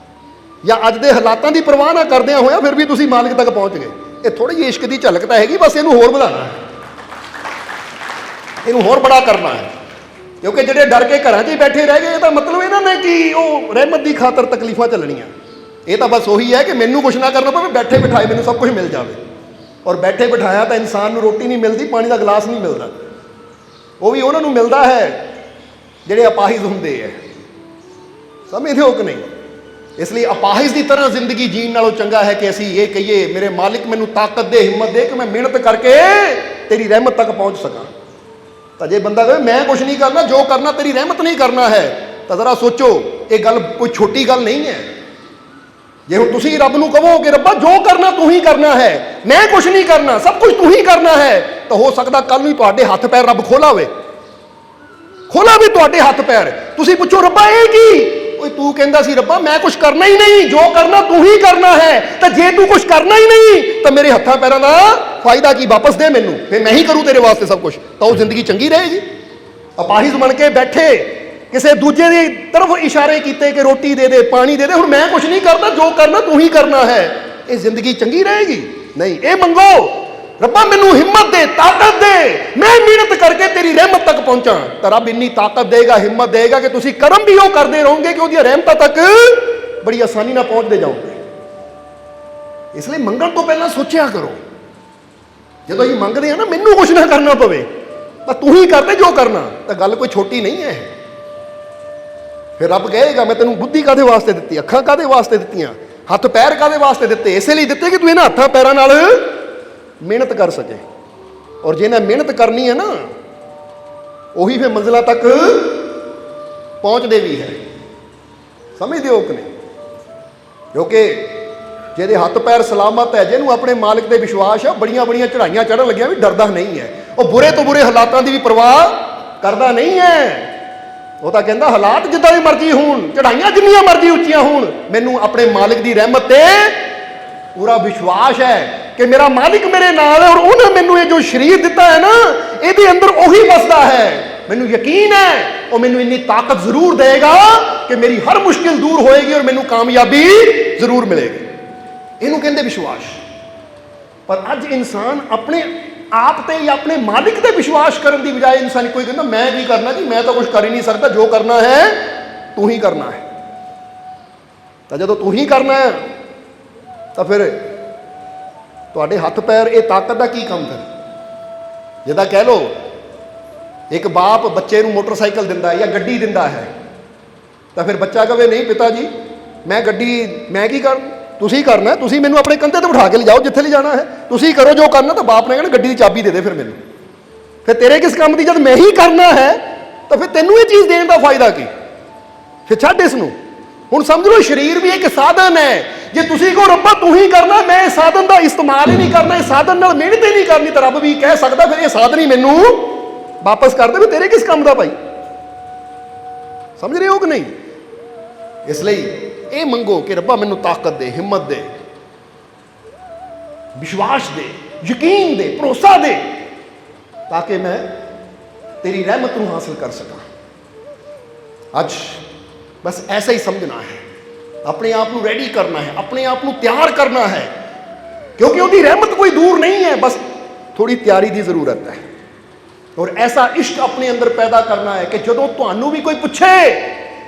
[SPEAKER 2] ਜਾਂ ਅੱਜ ਦੇ ਹਾਲਾਤਾਂ ਦੀ ਪਰਵਾਹ ਨਾ ਕਰਦਿਆਂ ਹੋਇਆ ਫਿਰ ਵੀ ਤੁਸੀਂ ਮਾਲਕ ਤੱਕ ਪਹੁੰਚ ਗਏ। ਇਹ ਥੋੜੀ ਜਿਹੀ ਇਸ਼ਕ ਦੀ ਝਲਕ ਤਾਂ ਹੈਗੀ, ਬਸ ਇਹਨੂੰ ਹੋਰ ਵਧਾਉਣਾ ਹੈ, ਇਹਨੂੰ ਹੋਰ ਬੜਾ ਕਰਨਾ ਹੈ। ਕਿਉਂਕਿ ਜਿਹੜੇ ਡਰ ਕੇ ਘਰਾਂ 'ਚ ਹੀ ਬੈਠੇ ਰਹਿ ਗਏ, ਇਹਦਾ ਮਤਲਬ ਇਹਨਾਂ ਨੇ ਕਿ ਉਹ ਰਹਿਮਤ ਦੀ ਖਾਤਰ ਤਕਲੀਫਾਂ ਝੱਲਣੀਆਂ। ਇਹ ਤਾਂ ਬਸ ਉਹੀ ਹੈ ਕਿ ਮੈਨੂੰ ਕੁਛ ਨਾ ਕਰਨਾ ਪਵੇ, ਬੈਠੇ ਬਿਠਾਏ ਮੈਨੂੰ ਸਭ ਕੁਝ ਮਿਲ ਜਾਵੇ। ਔਰ ਬੈਠੇ ਬਿਠਾਇਆ ਤਾਂ ਇਨਸਾਨ ਨੂੰ ਰੋਟੀ ਨਹੀਂ ਮਿਲਦੀ, ਪਾਣੀ ਦਾ ਗਲਾਸ ਨਹੀਂ ਮਿਲਦਾ। ਉਹ ਵੀ ਉਹਨਾਂ ਨੂੰ ਮਿਲਦਾ ਹੈ ਜਿਹੜੇ ਅਪਾਹਿਜ ਹੁੰਦੇ ਹੈ, ਸਮਝਦੇ ਹੋ ਕਿ ਨਹੀਂ? ਇਸ ਲਈ ਅਪਾਹਿਜ ਦੀ ਤਰ੍ਹਾਂ ਜ਼ਿੰਦਗੀ ਜੀਣ ਨਾਲੋਂ ਚੰਗਾ ਹੈ ਕਿ ਅਸੀਂ ਇਹ ਕਹੀਏ, ਮੇਰੇ ਮਾਲਿਕ ਮੈਨੂੰ ਤਾਕਤ ਦੇ, ਹਿੰਮਤ ਦੇ ਕਿ ਮੈਂ ਮਿਹਨਤ ਕਰਕੇ ਤੇਰੀ ਰਹਿਮਤ ਤੱਕ ਪਹੁੰਚ ਸਕਾਂ। ਤਾਂ ਜੇ ਬੰਦਾ ਕਹੇ ਮੈਂ ਕੁਝ ਨਹੀਂ ਕਰਨਾ, ਜੋ ਕਰਨਾ ਤੇਰੀ ਰਹਿਮਤ ਨਹੀਂ ਕਰਨਾ ਹੈ, ਤਾਂ ਜ਼ਰਾ ਸੋਚੋ, ਇਹ ਗੱਲ ਕੋਈ ਛੋਟੀ ਗੱਲ ਨਹੀਂ ਹੈ। ਜੇ ਹੁਣ ਤੁਸੀਂ ਰੱਬ ਨੂੰ ਕਹੋ ਕਿ ਰੱਬਾ ਜੋ ਕਰਨਾ ਤੂੰ ਹੀ ਕਰਨਾ ਹੈ, ਮੈਂ ਕੁਝ ਨਹੀਂ ਕਰਨਾ, ਸਭ ਕੁਝ ਤੂੰ ਹੀ ਕਰਨਾ ਹੈ, ਤਾਂ ਹੋ ਸਕਦਾ ਕੱਲ ਨੂੰ ਤੁਹਾਡੇ ਹੱਥ ਪੈਰ ਰੱਬ ਖੋਲਾ ਹੋਵੇ, ਖੋਲਾ ਵੀ ਤੁਹਾਡੇ ਹੱਥ ਪੈਰ। ਤੁਸੀਂ ਪੁੱਛੋ ਰੱਬਾ ਇਹ ਕੀ? ਓਏ ਤੂੰ ਕਹਿੰਦਾ ਸੀ ਰੱਬਾ ਮੈਂ ਕੁਝ ਕਰਨਾ ਹੀ ਨਹੀਂ, ਜੋ ਕਰਨਾ ਤੂੰ ਹੀ ਕਰਨਾ ਹੈ, ਤਾਂ ਜੇ ਤੂੰ ਕੁਝ ਕਰਨਾ ਹੀ ਨਹੀਂ ਤਾਂ ਮੇਰੇ ਹੱਥਾਂ ਪੈਰਾਂ ਦਾ ਫਾਇਦਾ ਕੀ? ਵਾਪਸ ਦੇ ਮੈਨੂੰ, ਫਿਰ ਮੈਂ ਹੀ ਕਰੂੰ ਤੇਰੇ ਵਾਸਤੇ ਸਭ ਕੁਝ, ਤਾਂ ਉਹ ਜ਼ਿੰਦਗੀ ਚੰਗੀ ਰਹੇਗੀ। ਅਪਾਹਿਜ ਬਣ ਕੇ ਬੈਠੇ, ਕਿਸੇ ਦੂਜੇ ਦੀ ਤਰਫ ਇਸ਼ਾਰੇ ਕੀਤੇ ਕਿ ਰੋਟੀ ਦੇ ਦੇ, ਪਾਣੀ ਦੇ ਦੇ, ਹੁਣ ਮੈਂ ਕੁਝ ਨਹੀਂ ਕਰਦਾ, ਜੋ ਕਰਨਾ ਤੂੰ ਹੀ ਕਰਨਾ ਹੈ, ਇਹ ਜ਼ਿੰਦਗੀ ਚੰਗੀ ਰਹੇਗੀ? ਨਹੀਂ। ਇਹ ਮੰਗੋ ਰੱਬਾ ਮੈਨੂੰ ਹਿੰਮਤ ਦੇ, ਤਾਕਤ ਦੇ, ਮੈਂ ਮਿਹਨਤ ਕਰਕੇ ਤੇਰੀ ਰਹਿਮਤ ਤੱਕ ਪਹੁੰਚਾਂ, ਤਾਂ ਰੱਬ ਇੰਨੀ ਤਾਕਤ ਦੇਗਾ, ਹਿੰਮਤ ਦੇਗਾ ਕਿ ਤੁਸੀਂ ਕਰਮ ਵੀ ਉਹ ਕਰਦੇ ਰਹੋਗੇ ਕਿ ਉਹਦੀਆਂ ਰਹਿਮਤਾਂ ਤੱਕ ਬੜੀ ਆਸਾਨੀ ਨਾਲ ਪਹੁੰਚਦੇ ਜਾਓਗੇ। ਇਸ ਲਈ ਮੰਗਣ ਤੋਂ ਪਹਿਲਾਂ ਸੋਚਿਆ ਕਰੋ, ਜਦੋਂ ਅਸੀਂ ਮੰਗਦੇ ਹਾਂ ਨਾ ਮੈਨੂੰ ਕੁਝ ਨਾ ਕਰਨਾ ਪਵੇ, ਪਰ ਤੂੰ ਹੀ ਕਰਦੇ ਜੋ ਕਰਨਾ, ਤਾਂ ਗੱਲ ਕੋਈ ਛੋਟੀ ਨਹੀਂ ਹੈ। ਫਿਰ ਰੱਬ ਕਹੇਗਾ ਮੈਂ ਤੈਨੂੰ ਬੁੱਧੀ ਕਾਹਦੇ ਵਾਸਤੇ ਦਿੱਤੀ, ਅੱਖਾਂ ਕਾਹਦੇ ਵਾਸਤੇ ਦਿੱਤੀਆਂ, ਹੱਥ ਪੈਰ ਕਾਹਦੇ ਵਾਸਤੇ ਦਿੱਤੇ? ਇਸੇ ਲਈ ਦਿੱਤੇ ਕਿ ਤੂੰ ਇਹਨਾਂ ਹੱਥਾਂ ਪੈਰਾਂ ਨਾਲ ਮਿਹਨਤ ਕਰ ਸਕੇ। ਔਰ ਜੇ ਨਾ ਮਿਹਨਤ ਕਰਨੀ ਹੈ ਨਾ, ਉਹੀ ਫਿਰ ਮੰਜ਼ਿਲਾਂ ਤੱਕ ਪਹੁੰਚਦੇ ਵੀ ਹੈ। ਸਮਝਦੇ ਹੋ ਕਿ ਨਹੀਂ? ਕਿਉਂਕਿ ਜਿਹਦੇ ਹੱਥ ਪੈਰ ਸਲਾਮਤ ਹੈ, ਜਿਹਨੂੰ ਆਪਣੇ ਮਾਲਿਕ ਤੇ ਵਿਸ਼ਵਾਸ ਹੈ, ਬੜੀਆਂ ਬੜੀਆਂ ਚੜ੍ਹਾਈਆਂ ਚੜ੍ਹਨ ਲੱਗਿਆ ਵੀ ਡਰਦਾ ਨਹੀਂ ਹੈ। ਉਹ ਬੁਰੇ ਤੋਂ ਬੁਰੇ ਹਾਲਾਤਾਂ ਦੀ ਵੀ ਪਰਵਾਹ ਕਰਦਾ ਨਹੀਂ ਹੈ। ਉਹ ਤਾਂ ਕਹਿੰਦਾ ਹਾਲਾਤ ਜਿੱਦਾਂ ਦੀ ਮਰਜ਼ੀ ਹੋਣ, ਚੜ੍ਹਾਈਆਂ ਜਿੰਨੀਆਂ ਮਰਜ਼ੀ ਉੱਚੀਆਂ ਹੋਣ, ਮੈਨੂੰ ਆਪਣੇ ਮਾਲਿਕ ਦੀ ਰਹਿਮਤ ਤੇ ਪੂਰਾ ਵਿਸ਼ਵਾਸ ਹੈ ਕਿ ਮੇਰਾ ਮਾਲਿਕ ਮੇਰੇ ਨਾਲ ਹੈ, ਔਰ ਉਹਨੇ ਮੈਨੂੰ ਇਹ ਜੋ ਸਰੀਰ ਦਿੱਤਾ ਹੈ ਨਾ, ਇਹਦੇ ਅੰਦਰ ਉਹੀ ਵਸਦਾ ਹੈ। ਮੈਨੂੰ ਯਕੀਨ ਹੈ ਉਹ ਮੈਨੂੰ ਇੰਨੀ ਤਾਕਤ ਜ਼ਰੂਰ ਦੇਗਾ ਕਿ ਮੇਰੀ ਹਰ ਮੁਸ਼ਕਿਲ ਦੂਰ ਹੋਏਗੀ ਔਰ ਮੈਨੂੰ ਕਾਮਯਾਬੀ ਜ਼ਰੂਰ ਮਿਲੇਗੀ। ਇਹਨੂੰ ਕਹਿੰਦੇ ਵਿਸ਼ਵਾਸ। ਪਰ ਅੱਜ ਇਨਸਾਨ ਆਪਣੇ ਆਪ ਤੇ ਜਾਂ ਆਪਣੇ ਮਾਲਿਕ ਤੇ ਵਿਸ਼ਵਾਸ ਕਰਨ ਦੀ ਬਜਾਏ ਇਨਸਾਨ ਕੋਈ ਕਹਿੰਦਾ ਮੈਂ ਕੀ ਕਰਨਾ ਜੀ, ਮੈਂ ਤਾਂ ਕੁਝ ਕਰ ਹੀ ਨਹੀਂ ਸਕਦਾ, ਜੋ ਕਰਨਾ ਹੈ ਤੂੰ ਹੀ ਕਰਨਾ ਹੈ। ਤਾਂ ਜਦੋਂ ਤੂੰ ਹੀ ਕਰਨਾ ਹੈ ਤਾਂ ਫਿਰ ਤੁਹਾਡੇ ਹੱਥ ਪੈਰ ਇਹ ਤਾਕਤ ਦਾ ਕੀ ਕੰਮ? ਫਿਰ ਜਿੱਦਾਂ ਕਹਿ ਲਓ ਇੱਕ ਬਾਪ ਬੱਚੇ ਨੂੰ ਮੋਟਰਸਾਈਕਲ ਦਿੰਦਾ ਜਾਂ ਗੱਡੀ ਦਿੰਦਾ ਹੈ, ਤਾਂ ਫਿਰ ਬੱਚਾ ਕਹੇ ਨਹੀਂ ਪਿਤਾ ਜੀ ਮੈਂ ਗੱਡੀ ਮੈਂ ਕੀ ਕਰ, ਤੁਸੀਂ ਕਰਨਾ, ਤੁਸੀਂ ਮੈਨੂੰ ਆਪਣੇ ਕੰਧੇ ਤੇ ਬਿਠਾ ਕੇ ਲਿਜਾਓ ਜਿੱਥੇ ਲਿਜਾਣਾ ਹੈ, ਤੁਸੀਂ ਕਰੋ ਜੋ ਕਰਨਾ। ਤਾਂ ਬਾਪ ਨੇ ਕਹਿਣਾ ਗੱਡੀ ਦੀ ਚਾਬੀ ਦੇ ਦੇ ਫਿਰ ਮੈਨੂੰ, ਫਿਰ ਤੇਰੇ ਕਿਸ ਕੰਮ ਦੀ? ਜਦ ਮੈਂ ਹੀ ਕਰਨਾ ਹੈ ਤਾਂ ਫਿਰ ਤੈਨੂੰ ਇਹ ਚੀਜ਼ ਦੇਣ ਦਾ ਫਾਇਦਾ ਕੀ? ਫਿਰ ਛੱਡ ਇਸ ਨੂੰ। ਹੁਣ ਸਮਝ ਲਓ ਸਰੀਰ ਵੀ ਇੱਕ ਸਾਧਨ ਹੈ। ਜੇ ਤੁਸੀਂ ਕਹੋ ਰੱਬਾ ਤੂੰ ਹੀ ਕਰਨਾ, ਮੈਂ ਇਸ ਸਾਧਨ ਦਾ ਇਸਤੇਮਾਲ ਹੀ ਨਹੀਂ ਕਰਨਾ, ਇਸ ਸਾਧਨ ਨਾਲ ਮਿਹਨਤ ਹੀ ਨਹੀਂ ਕਰਨੀ, ਤਾਂ ਰੱਬ ਵੀ ਕਹਿ ਸਕਦਾ ਫਿਰ ਇਹ ਸਾਧਨ ਹੀ ਮੈਨੂੰ ਵਾਪਸ ਕਰ ਦੇ, ਵੀ ਤੇਰੇ ਕਿਸ ਕੰਮ ਦਾ ਭਾਈ? ਸਮਝ ਰਹੇ ਹੋ ਕਿ ਨਹੀਂ? ਇਸ ਲਈ ਇਹ ਮੰਗੋ ਕਿ ਰੱਬਾ ਮੈਨੂੰ ਤਾਕਤ ਦੇ, ਹਿੰਮਤ ਦੇ, ਵਿਸ਼ਵਾਸ ਦੇ, ਯਕੀਨ ਦੇ, ਭਰੋਸਾ ਦੇ, ਤਾਂ ਕਿ ਮੈਂ ਤੇਰੀ ਰਹਿਮਤ ਨੂੰ ਹਾਸਲ ਕਰ ਸਕਾਂ। ਅੱਜ ਬਸ ਐਸਾ ਹੀ ਸਮਝਣਾ ਹੈ, ਆਪਣੇ ਆਪ ਨੂੰ ਰੈਡੀ ਕਰਨਾ ਹੈ, ਆਪਣੇ ਆਪ ਨੂੰ ਤਿਆਰ ਕਰਨਾ ਹੈ, ਕਿਉਂਕਿ ਉਹਦੀ ਰਹਿਮਤ ਕੋਈ ਦੂਰ ਨਹੀਂ ਹੈ, ਬਸ ਥੋੜੀ ਤਿਆਰੀ ਦੀ ਜ਼ਰੂਰਤ ਹੈ। ਔਰ ਐਸਾ ਇਸ਼ਕ ਆਪਣੇ ਅੰਦਰ ਪੈਦਾ ਕਰਨਾ ਹੈ ਕਿ ਜਦੋਂ ਤੁਹਾਨੂੰ ਵੀ ਕੋਈ ਪੁੱਛੇ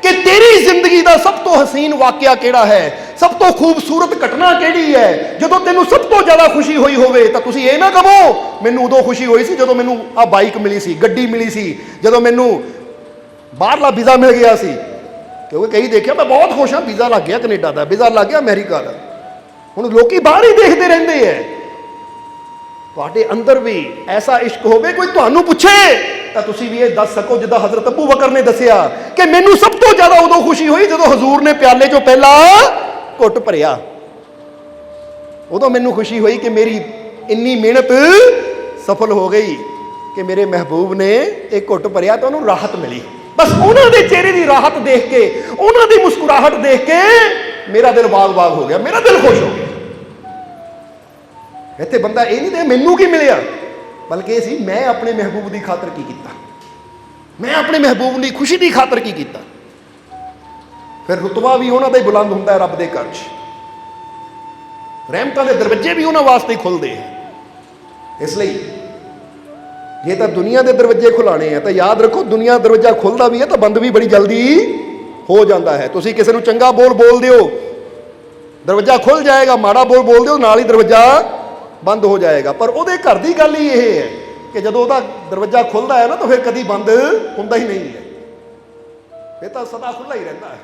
[SPEAKER 2] ਕਿ ਤੇਰੀ ਜ਼ਿੰਦਗੀ ਦਾ ਸਭ ਤੋਂ ਹਸੀਨ ਵਾਕਿਆ ਕਿਹੜਾ ਹੈ, ਸਭ ਤੋਂ ਖੂਬਸੂਰਤ ਘਟਨਾ ਕਿਹੜੀ ਹੈ, ਜਦੋਂ ਤੈਨੂੰ ਸਭ ਤੋਂ ਜ਼ਿਆਦਾ ਖੁਸ਼ੀ ਹੋਈ ਹੋਵੇ, ਤਾਂ ਤੁਸੀਂ ਇਹ ਨਾ ਕਹੋ ਮੈਨੂੰ ਉਦੋਂ ਖੁਸ਼ੀ ਹੋਈ ਸੀ ਜਦੋਂ ਮੈਨੂੰ ਆਹ ਬਾਈਕ ਮਿਲੀ ਸੀ, ਗੱਡੀ ਮਿਲੀ ਸੀ, ਜਦੋਂ ਮੈਨੂੰ ਬਾਹਰਲਾ ਵੀਜ਼ਾ ਮਿਲ ਗਿਆ ਸੀ। ਕਿਉਂਕਿ ਕਈ ਦੇਖਿਆ ਮੈਂ ਬਹੁਤ ਖੁਸ਼ ਹਾਂ, ਵੀਜ਼ਾ ਲੱਗ ਗਿਆ ਕੈਨੇਡਾ ਦਾ, ਵੀਜ਼ਾ ਲੱਗ ਗਿਆ ਅਮਰੀਕਾ ਦਾ। ਹੁਣ ਲੋਕੀ ਬਾਹਰ ਹੀ ਦੇਖਦੇ ਰਹਿੰਦੇ ਹੈ। ਤੁਹਾਡੇ ਅੰਦਰ ਵੀ ਐਸਾ ਇਸ਼ਕ ਹੋਵੇ, ਕੋਈ ਤੁਹਾਨੂੰ ਪੁੱਛੇ ਤਾਂ ਤੁਸੀਂ ਵੀ ਇਹ ਦੱਸ ਸਕੋ ਜਿੱਦਾਂ ਹਜ਼ਰਤ ਅਬੂ ਬਕਰ ਨੇ ਦੱਸਿਆ ਕਿ ਮੈਨੂੰ ਸਭ ਤੋਂ ਜ਼ਿਆਦਾ ਉਦੋਂ ਖੁਸ਼ੀ ਹੋਈ ਜਦੋਂ ਹਜ਼ੂਰ ਨੇ ਪਿਆਲੇ ਚੋਂ ਪਹਿਲਾ ਘੁੱਟ ਭਰਿਆ, ਉਦੋਂ ਮੈਨੂੰ ਖੁਸ਼ੀ ਹੋਈ ਕਿ ਮੇਰੀ ਇੰਨੀ ਮਿਹਨਤ ਸਫਲ ਹੋ ਗਈ ਕਿ ਮੇਰੇ ਮਹਿਬੂਬ ਨੇ ਇਹ ਘੁੱਟ ਭਰਿਆ ਤਾਂ ਉਹਨੂੰ ਰਾਹਤ ਮਿਲੀ। ਬਸ ਉਹਨਾਂ ਦੇ ਚਿਹਰੇ ਦੀ ਰਾਹਤ ਦੇਖ ਕੇ, ਉਹਨਾਂ ਦੀ ਮੁਸਕਰਾਹਟ ਦੇਖ ਕੇ ਮੇਰਾ ਦਿਲ ਬਾਗ-ਬਾਗ ਹੋ ਗਿਆ, ਮੇਰਾ ਦਿਲ ਖੁਸ਼ ਹੋ ਗਿਆ। ਇੱਥੇ ਬੰਦਾ ਇਹ ਨਹੀਂ ਦੇ ਮੈਨੂੰ ਕੀ ਮਿਲਿਆ, ਬਲਕਿ ਇਹ ਸੀ ਮੈਂ ਆਪਣੇ ਮਹਿਬੂਬ ਦੀ ਖਾਤਰ ਕੀ ਕੀਤਾ, ਮੈਂ ਆਪਣੇ ਮਹਿਬੂਬ ਦੀ ਖੁਸ਼ੀ ਦੀ ਖਾਤਰ ਕੀ ਕੀਤਾ। ਫਿਰ ਰੁਤਬਾ ਵੀ ਉਹਨਾਂ ਦਾ ਹੀ ਬੁਲੰਦ ਹੁੰਦਾ ਹੈ ਰੱਬ ਦੇ ਘਰ 'ਚ, ਰਹਿਮਤਾਂ ਦੇ ਦਰਵਾਜ਼ੇ ਵੀ ਉਹਨਾਂ ਵਾਸਤੇ ਹੀ ਖੁੱਲਦੇ ਹੈ। ਇਸ ਲਈ ਜੇ ਤਾਂ ਦੁਨੀਆ ਦੇ ਦਰਵਾਜ਼ੇ ਖੁਲਾਣੇ ਆ ਤਾਂ ਯਾਦ ਰੱਖੋ ਦੁਨੀਆ ਦਾ ਦਰਵਾਜ਼ਾ ਖੁੱਲਦਾ ਵੀ ਹੈ ਤਾਂ ਬੰਦ ਵੀ ਬੜੀ ਜਲਦੀ ਹੋ ਜਾਂਦਾ ਹੈ। ਤੁਸੀਂ ਕਿਸੇ ਨੂੰ ਚੰਗਾ ਬੋਲ ਦਿਓ, ਦਰਵਾਜ਼ਾ ਖੁੱਲ ਜਾਏਗਾ, ਮਾੜਾ ਬੋਲ ਦਿਓ, ਨਾਲ ਹੀ ਦਰਵਾਜ਼ਾ ਬੰਦ ਹੋ ਜਾਏਗਾ। ਪਰ ਉਹਦੇ ਘਰ ਦੀ ਗੱਲ ਹੀ ਇਹ ਹੈ ਕਿ ਜਦੋਂ ਉਹਦਾ ਦਰਵਾਜ਼ਾ ਖੁੱਲਦਾ ਹੈ ਨਾ ਤਾਂ ਫਿਰ ਕਦੀ ਬੰਦ ਹੁੰਦਾ ਹੀ ਨਹੀਂ ਹੈ, ਇਹ ਤਾਂ ਸਦਾ ਖੁੱਲ੍ਹਾ ਹੀ ਰਹਿੰਦਾ ਹੈ।